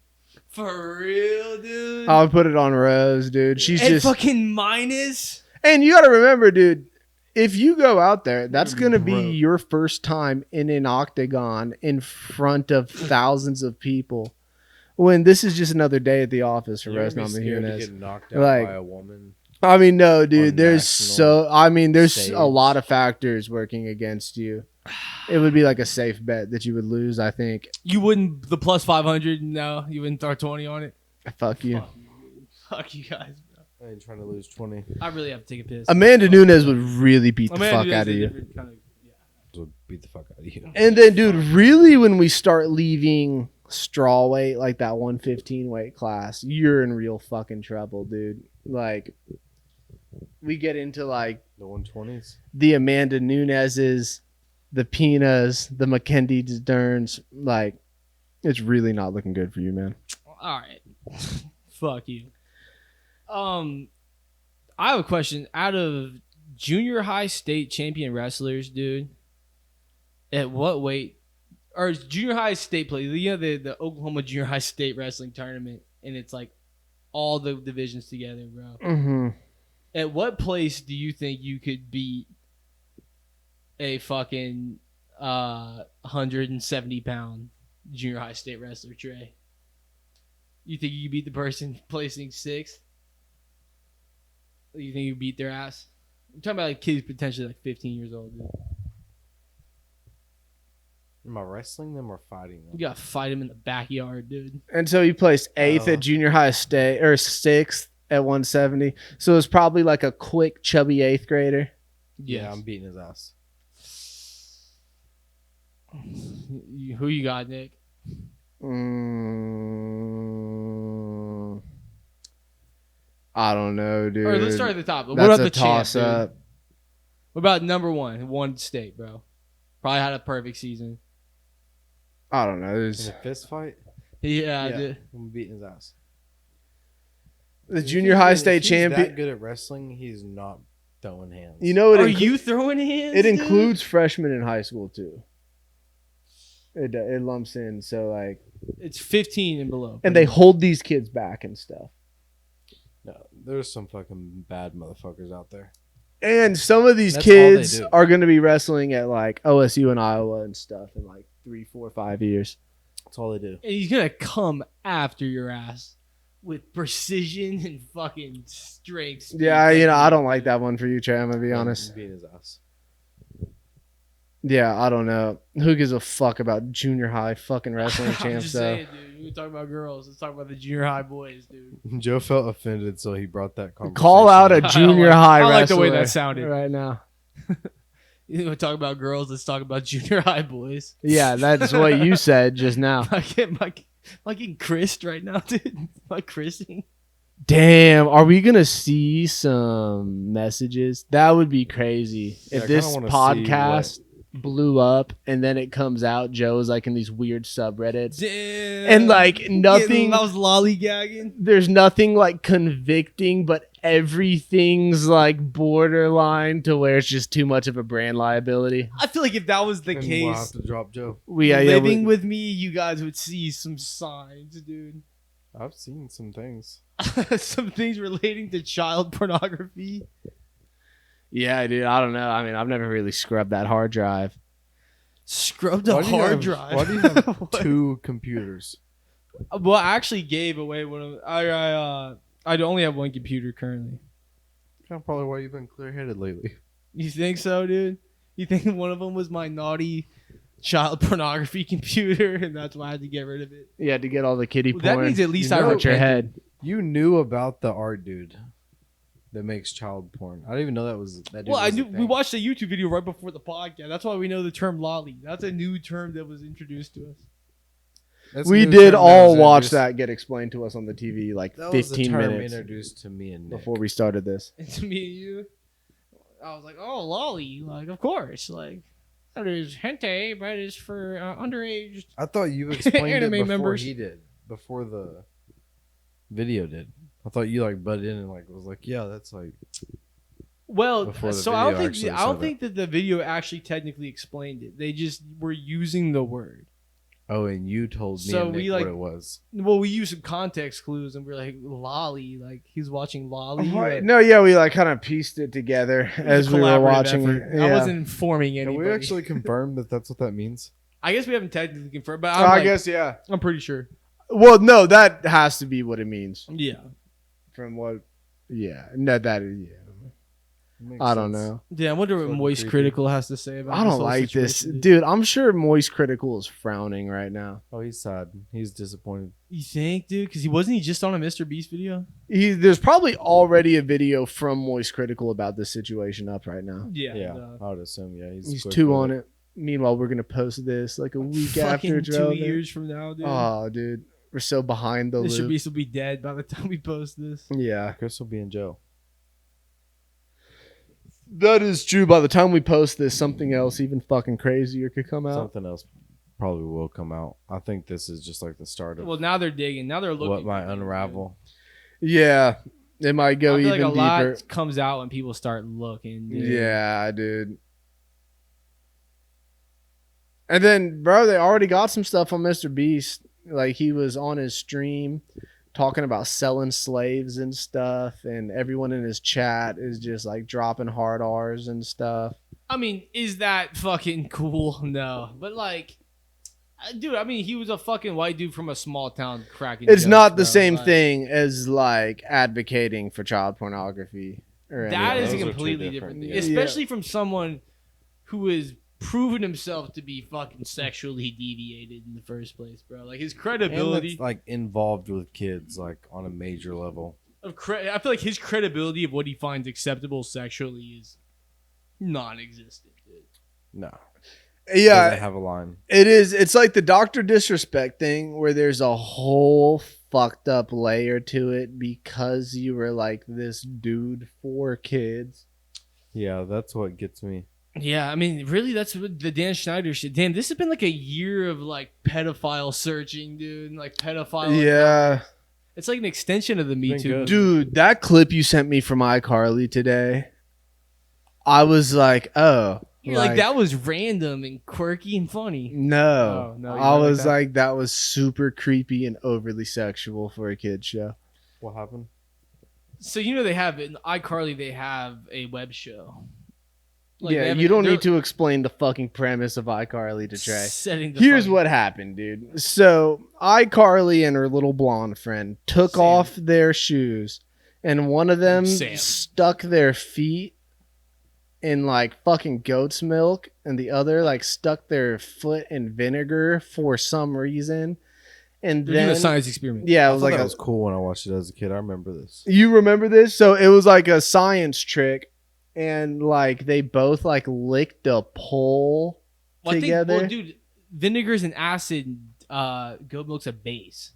For real, dude? I'll put it on Rose, dude. She's and just. fucking minus? And you got to remember, dude, if you go out there, that's You're going to be broke. your first time in an octagon in front of thousands of people. When this is just another day at the office for You're Rose gonna be scared to Namajunas. get knocked out Like- by a woman. I mean, no, dude. On There's national there's stage. a lot of factors working against you. It would be like a safe bet that you would lose. I think. You wouldn't, the plus 500, no? You wouldn't throw 20 on it? Fuck you. Fuck you, dude. Fuck you guys, bro. I ain't trying to lose 20. I really have to take a piss. Amanda Nunes would really beat the Amanda fuck Nunes out of is a you. different kind of- yeah. Would beat the fuck out of you. And then, dude, really, when we start leaving straw weight, like that 115 weight class, you're in real fucking trouble, dude. Like, we get into like The 120s. the Amanda Nunes's, the Pinas, the Mackenzie Derns. Like, it's really not looking good for you, man. All right. Fuck you. I have a question. Out of junior high state champion wrestlers, dude, at what weight, or junior high state play? You know the Oklahoma junior high state wrestling tournament, and it's like all the divisions together, bro. Mm-hmm. At what place do you think you could beat a fucking 170-pound junior high state wrestler, Trey? You think you could beat the person placing sixth? You think you beat their ass? I'm talking about like kids potentially like 15 years old, dude. Am I wrestling them or fighting them? You gotta fight him in the backyard, dude. And so he placed eighth Oh. at junior high state, or sixth at 170. So it's probably like a quick, chubby eighth grader. Yeah, I'm beating his ass. Who you got, Nick? I don't know, dude. Or let's start at the top. What That's about a the champ, toss dude? up. What about number one state, bro? Probably had a perfect season. I don't know. In There's a fist fight, Yeah, Yeah. dude. I'm beating his ass. the junior high state If he's champion. that good at wrestling, he's not throwing hands. You know, Are you throwing hands? it dude? includes freshmen in high school too. It lumps in, so like, It's 15 and below. and they hold these kids back and stuff. No, there's some fucking bad motherfuckers out there. And some of these That's all they kids do. are going to be wrestling at like OSU and Iowa and stuff in like 3, 4, 5 years. That's all they do. And he's gonna come after your ass with precision and fucking strength. speed, Yeah, you know, I don't technique, like dude. that one for you, Trey. I'm gonna be honest. I'm beating his ass. Yeah, I don't know. Who gives a fuck about junior high fucking wrestling I'm champs just though? saying, dude. We talk about girls. Let's talk about the junior high boys, dude. Joe felt offended, so he brought that conversation. Call out a I don't junior like- high I wrestler like the way that sounded. right now. You want to talk about girls? Let's talk about junior high boys. Yeah, that's what you said just now. I get my getting Chrised right now, dude. My christening. Damn, are we gonna see some messages? That would be crazy Yeah, if I this kinda wanna see podcast blew up and then it comes out Joe's like in these weird subreddits Damn. and like nothing. I was lollygagging. There's nothing like convicting, but everything's like borderline to where it's just too much of a brand liability. I feel like if that was the And we'll have case, to drop Joe. living with me, you guys would see some signs, dude. I've seen some things. Some things relating to child pornography. Yeah, dude. I don't know. I mean, I've never really scrubbed that hard drive. Scrubbed a Why do you hard have- drive. Why do you have What? 2 computers? Well, I actually gave away one of. I only have one computer currently. Kind of probably why you've been clear-headed lately. You think so, dude? You think one of them was my naughty child pornography computer, and that's why I had to get rid of it? Yeah, to get all the kitty Well, porn. that means at least You I know- out your repented. head. You knew about the art dude that makes child porn. I didn't even know that. Dude Well, I was a knew we thing. watched a YouTube video right before the podcast. That's why we know the term lolly. That's a new term that was introduced to us. That's We a new did term all was watch introduced- that get explained to us on the TV like That was the 15 term minutes introduced to me and Nick. before we started this. And to me and you, I was like, "Oh, lolly!" Like, of course, like that is hentai, but it's for underage. I thought you explained it Anime before members. he did, before the video did. I thought you like butted in and like was like, yeah, that's like. Well, Before the so I don't video think actually I don't said think that the video actually technically explained it. They just were using the word. Oh, and you told me So and Nick we, like- what it was. Well, we used some context clues, and we're like, "Lolly," like he's watching Lolly. but No, yeah, we like kind of pieced it together it was as a we were collaborative watching effort. it. I Yeah. wasn't informing Can anybody. we actually confirm that that's what that means? I guess we haven't technically confirmed, but I guess, yeah. I'm pretty sure. Well, no, that has to be what it means. Yeah. From what, yeah. No, that is, yeah. Makes I don't sense. know. Yeah, I wonder what Fucking Moist creepy. Critical has to say about I this don't whole like this. situation. Dude, I'm sure Moist Critical is frowning right now. Oh, he's sad. He's disappointed. You think, dude? Because he just on a Mr. Beast video? There's probably already a video from Moist Critical about this situation up right now. Yeah. Yeah, I would assume. Yeah, He's quick 2 with on it. Meanwhile, we're going to post this like a week after Fucking it's 2 relevant. years from now, dude. Oh, dude. We're so behind the Mr. loop. Beast will be dead by the time we post this. Yeah. Chris will be in jail. That is true. By the time we post this, something else even fucking crazier could come out. Something else probably will come out. I think this is just like the start of Well, now they're digging. Now they're looking. what might unravel. Yeah. It might I go feel even like a deeper. lot comes out when people start looking. Dude. Yeah, dude. And then, bro, they already got some stuff on Mr. Beast. Like, he was on his stream talking about selling slaves and stuff, and everyone in his chat is just like dropping hard R's and stuff. I mean, is that fucking cool? No, but like, dude, I mean, he was a fucking white dude from a small town cracking. It's jokes, not the bro. same Like, thing as like advocating for child pornography. Or That anything. is a Those are two completely different different thing, things. especially from someone who has proven himself to be fucking sexually deviated in the first place, bro. Like his And credibility that's like involved with kids, like on a major level. I feel like his credibility of what he finds acceptable sexually is non-existent, dude. No, Yeah, doesn't have a line. it is. It's like the Dr. Disrespect thing where there's a whole fucked up layer to it because you were like this dude for kids. Yeah, that's what gets me. Yeah, I mean, really, that's what the Dan Schneider shit. Damn, this has been like a year of like pedophile searching, dude. And, like pedophile. Yeah. It's like an extension of the Me Been Too. good. Dude, that clip you sent me from iCarly today, I was like, oh. You're like, that was random and quirky and funny. No. Oh, no, you I weren't like was that? like, that was super creepy and overly sexual for a kid's show. What happened? So you know they have in iCarly they have a web show. Like, they yeah, have you don't they're need to explain the fucking premise of iCarly to Trey. setting the Here's fucking- what happened, dude. So iCarly and her little blonde friend took Sam. off their shoes, and one of them Sam. stuck their feet in like fucking goat's milk, and the other like stuck their foot in vinegar for some reason. And They're doing then a science experiment. yeah, it I was thought like that a, was cool when I watched it as a kid. I remember this. you remember this? So it was like a science trick, and like they both like licked a pole Well, together. well, dude, vinegar's an acid. Goat milk's a base.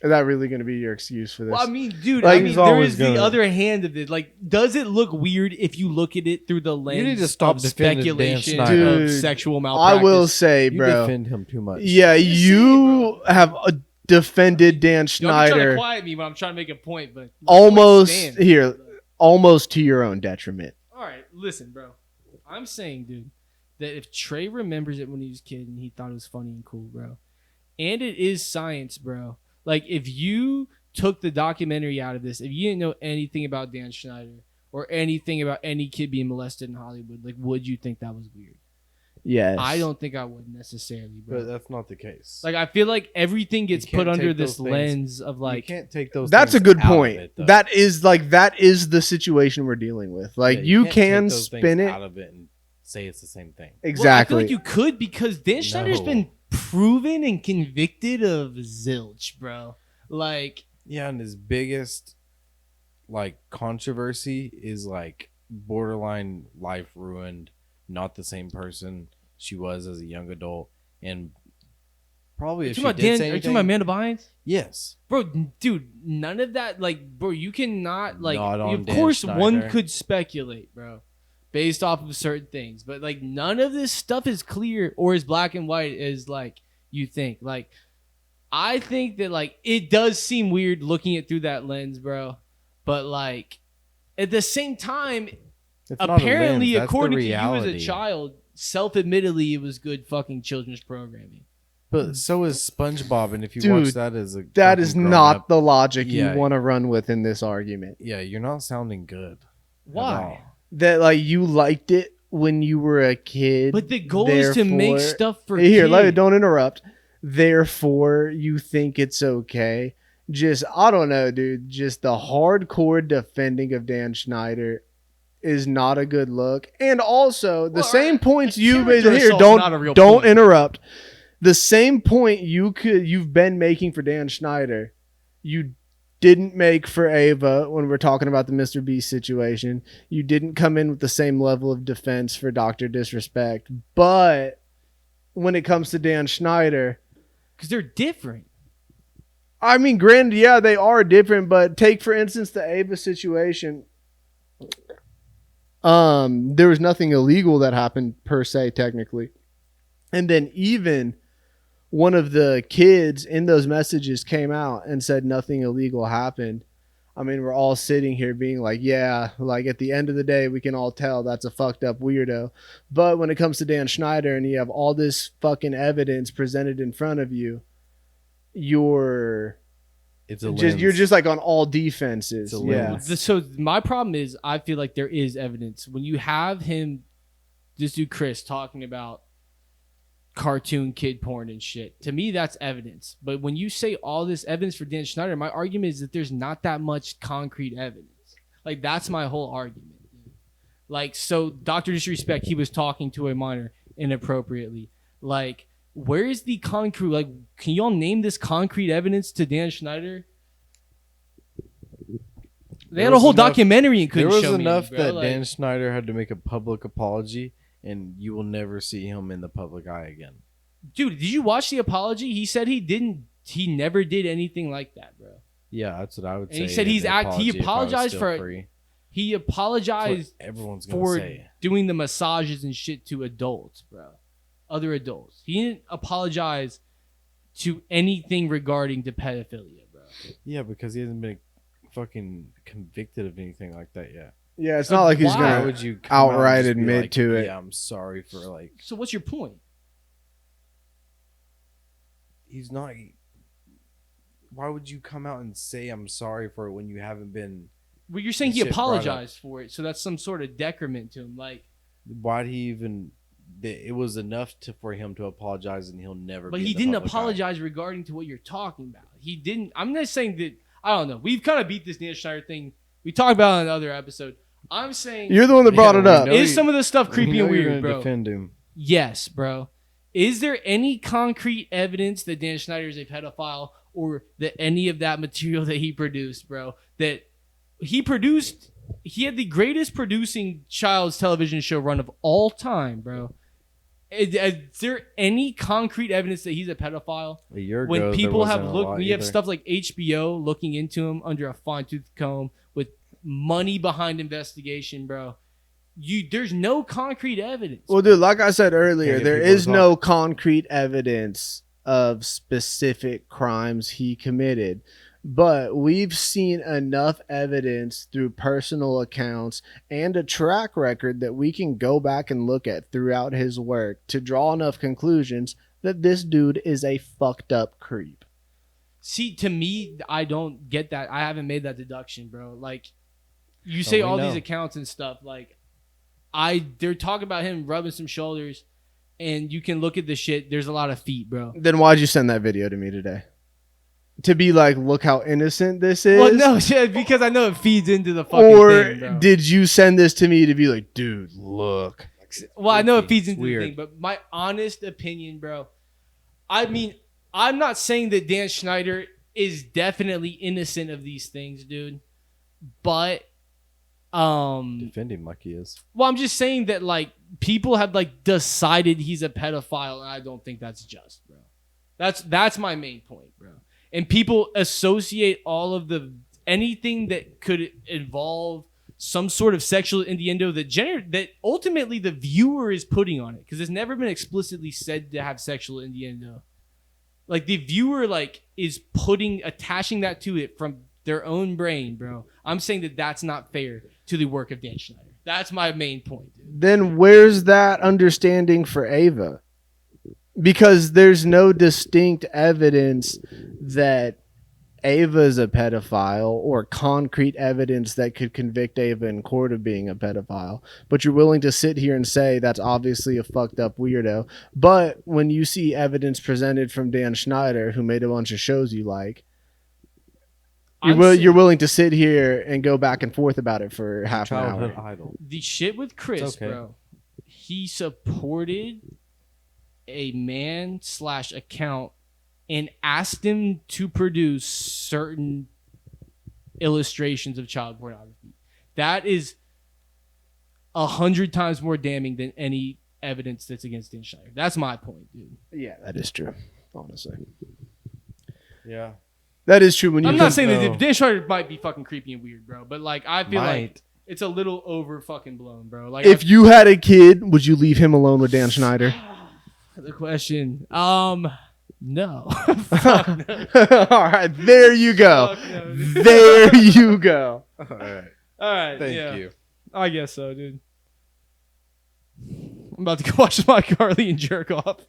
Is that really going to be your excuse for this? Well, I mean, dude, Like, he's there always is the gonna- other hand of it. Like, does it look weird if you look at it through the lens need to stop of defending Dan speculation Snyder. of Dude, sexual I malpractice? will say, You bro. defend him too much. Yeah, Just say it, you bro. have defended Dan Don't be trying to Schneider quiet me when I'm trying to make a point, but my point almost stands. here, almost to your own detriment. All right, listen, bro. I'm saying, dude, that if Trey remembers it when he was a kid and he thought it was funny and cool, bro, and it is science, bro. Like, if you took the documentary out of this, if you didn't know anything about Dan Schneider or anything about any kid being molested in Hollywood, like, would you think that was weird? Yes, I don't think I would necessarily, bro. But that's not the case. Like, I feel like everything gets You can't put under take this those things- lens of you like, can't take those. That's a things good out of point. it, though. That is the situation we're dealing with. Like Yeah, you can't can take those things spin it out of it and say it's the same thing. exactly. Well, I feel like you could because Dan Schneider's No. been proven and convicted of zilch, bro. Like, Yeah, and his biggest like controversy is like borderline life ruined, not the same person she was as a young adult, and probably are you if she talking about did Dan? say Are you anything, talking about Amanda Bynes? yes, Bro, dude, none of that. Like, bro, you cannot like. Not on Of Dan course, one Schneider. could speculate, bro, based off of certain things, but like none of this stuff is clear or as black and white as like you think. Like, I think that like it does seem weird looking it through that lens, bro. But like at the same time, it's not a apparently, lens, that's the according to you as a reality. child, self-admittedly, it was good fucking children's programming. But so is SpongeBob, and if you Dude, watch that as a that fucking is grown not up, the logic Yeah. you want to run with in this argument. yeah, you're not sounding good. at Why? all. That like you liked it when you were a kid. But the goal is to make therefore- stuff for Here, kids. don't interrupt. Therefore, you think it's okay. Just I don't know, dude. Just the hardcore defending of Dan Schneider is not a good look. And also, the Well, same points you made character here. assault's not a real Don't point. interrupt. The same point you've been making for Dan Schneider, you didn't make for Ava when we're talking about the Mr. Beast situation. You didn't come in with the same level of defense for Dr. Disrespect. But when it comes to Dan Schneider, Because they're different. I mean, granted, yeah, they are different, but take for instance the Ava situation. There was nothing illegal that happened per se, technically. And then even one of the kids in those messages came out and said nothing illegal happened. I mean, we're all sitting here being like, yeah, like at the end of the day, we can all tell that's a fucked up weirdo. But when it comes to Dan Schneider and you have all this fucking evidence presented in front of you, you're It's a you're lens. just like on all defenses. It's a Yeah. lens. So my problem is I feel like there is evidence. When you have him, this dude Chris, talking about cartoon kid porn and shit, to me that's evidence. But when you say all this evidence for Dan Schneider, my argument is that there's not that much concrete evidence. Like, that's my whole argument. Like, so Dr. Disrespect, he was talking to a minor inappropriately. Like, where is the concrete? Like, can y'all name this concrete evidence to Dan Schneider? They There had a was whole enough- documentary and couldn't There was show enough me, bro. that Like, Dan Schneider had to make a public apology, and you will never see him in the public eye again. dude, did you watch the apology? He said he never did anything like that, bro. Yeah, that's what I would And say. he said in he's the act- he apology if I was apologized still for- free. He That's what apologized everyone's gonna for say. doing the massages and shit to adults, bro. Other adults. He didn't apologize to anything regarding to pedophilia, bro. Yeah, because he hasn't been fucking convicted of anything like that yet. Yeah, it's not like he's Why? Why gonna. would you come out and outright just be admit like, to it. Yeah, I'm sorry for like. So what's your point? He's not. Why would you come out and say I'm sorry for it when you haven't been? Well, you're saying he Shit brought up. apologized for it, so that's some sort of decrement to him. Like, Why'd he even? It was enough for him to apologize, and he'll never. but be he in the didn't public eye. apologize regarding to what you're talking about. He didn't. I'm not saying that. I don't know. We've kind of beat this Dan Schneider thing. We talked about it in another episode. I'm saying You're the one that brought Yeah, it we up. know is you- some of this stuff We creepy know and you're weird, gonna bro? Defend him. Yes, bro. Is there any concrete evidence that Dan Schneider is a pedophile or that any of that material that he produced, bro, that he produced? He had the greatest producing child's television show run of all time, bro. Is there any concrete evidence that he's a pedophile? A year ago, When there people have wasn't a looked, lot we have either. stuff like HBO looking into him under a fine-tooth comb with money behind investigation, bro. There's no concrete evidence. Well, dude, like I said earlier, Can't get there people to is no concrete evidence of specific crimes he committed. But we've seen enough evidence through personal accounts and a track record that we can go back and look at throughout his work to draw enough conclusions that this dude is a fucked up creep. See, to me, I don't get that. I haven't made that deduction, bro. Like, you say we all know. these accounts and stuff. Like, they're talking about him rubbing some shoulders, and you can look at the shit. There's a lot of feet, bro. Then why'd you send that video to me today? To be like, look how innocent this is? Well, no, shit, because I know it feeds into the fucking Or thing, bro. did you send this to me to be like, dude, look? Well, I know it feeds into Weird. the thing, but my honest opinion, bro. I mean, I'm not saying that Dan Schneider is definitely innocent of these things, dude. But, Defend him like he is. well, I'm just saying that like people have like decided he's a pedophile, and I don't think that's just, bro. That's my main point, bro. And people associate all of anything that could involve some sort of sexual innuendo that ultimately the viewer is putting on it, because it's never been explicitly said to have sexual innuendo. Like the viewer is attaching that to it from their own brain, bro. I'm saying that that's not fair to the work of Dan Schneider. That's my main point, dude. Then where's that understanding for Ava? Because there's no distinct evidence that Ava is a pedophile or concrete evidence that could convict Ava in court of being a pedophile. But you're willing to sit here and say that's obviously a fucked up weirdo. But when you see evidence presented from Dan Schneider, who made a bunch of shows you like, you're willing to sit here and go back and forth about it for half an Childhood hour. idol. The shit with Chris, It's okay. bro. He supported a man/account and asked him to produce certain illustrations of child pornography. That is 100 times more damning than any evidence that's against Dan Schneider. That's my point, dude. Yeah, that is true. Honestly, Yeah. that is true. When you I'm not saying No. that Dan Schneider might be fucking creepy and weird, bro, but like I feel like Might. it's a little over fucking blown, bro. Like if you had a kid, would you leave him alone with Dan Schneider? the question, no. Fuck no. All right, there you go. Fuck no. There you go. All right. All right, Thank yeah. you. I guess so, dude. I'm about to go watch my Carly and jerk off.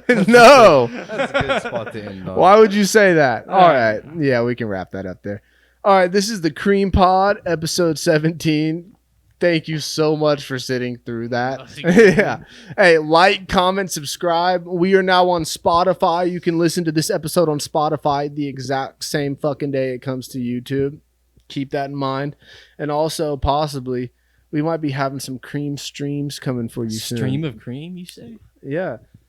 No. That's a good spot to end on. Why would you say that? All right. Yeah, we can wrap that up there. All right, this is the Cream Pod, episode 17. Thank you so much for sitting through that. Oh, thank you. Yeah. Hey, like, comment, subscribe. We are now on Spotify. You can listen to this episode on Spotify the exact same fucking day it comes to YouTube. Keep that in mind. And also, possibly, we might be having some cream streams coming for you soon. Stream of cream, you say? Yeah.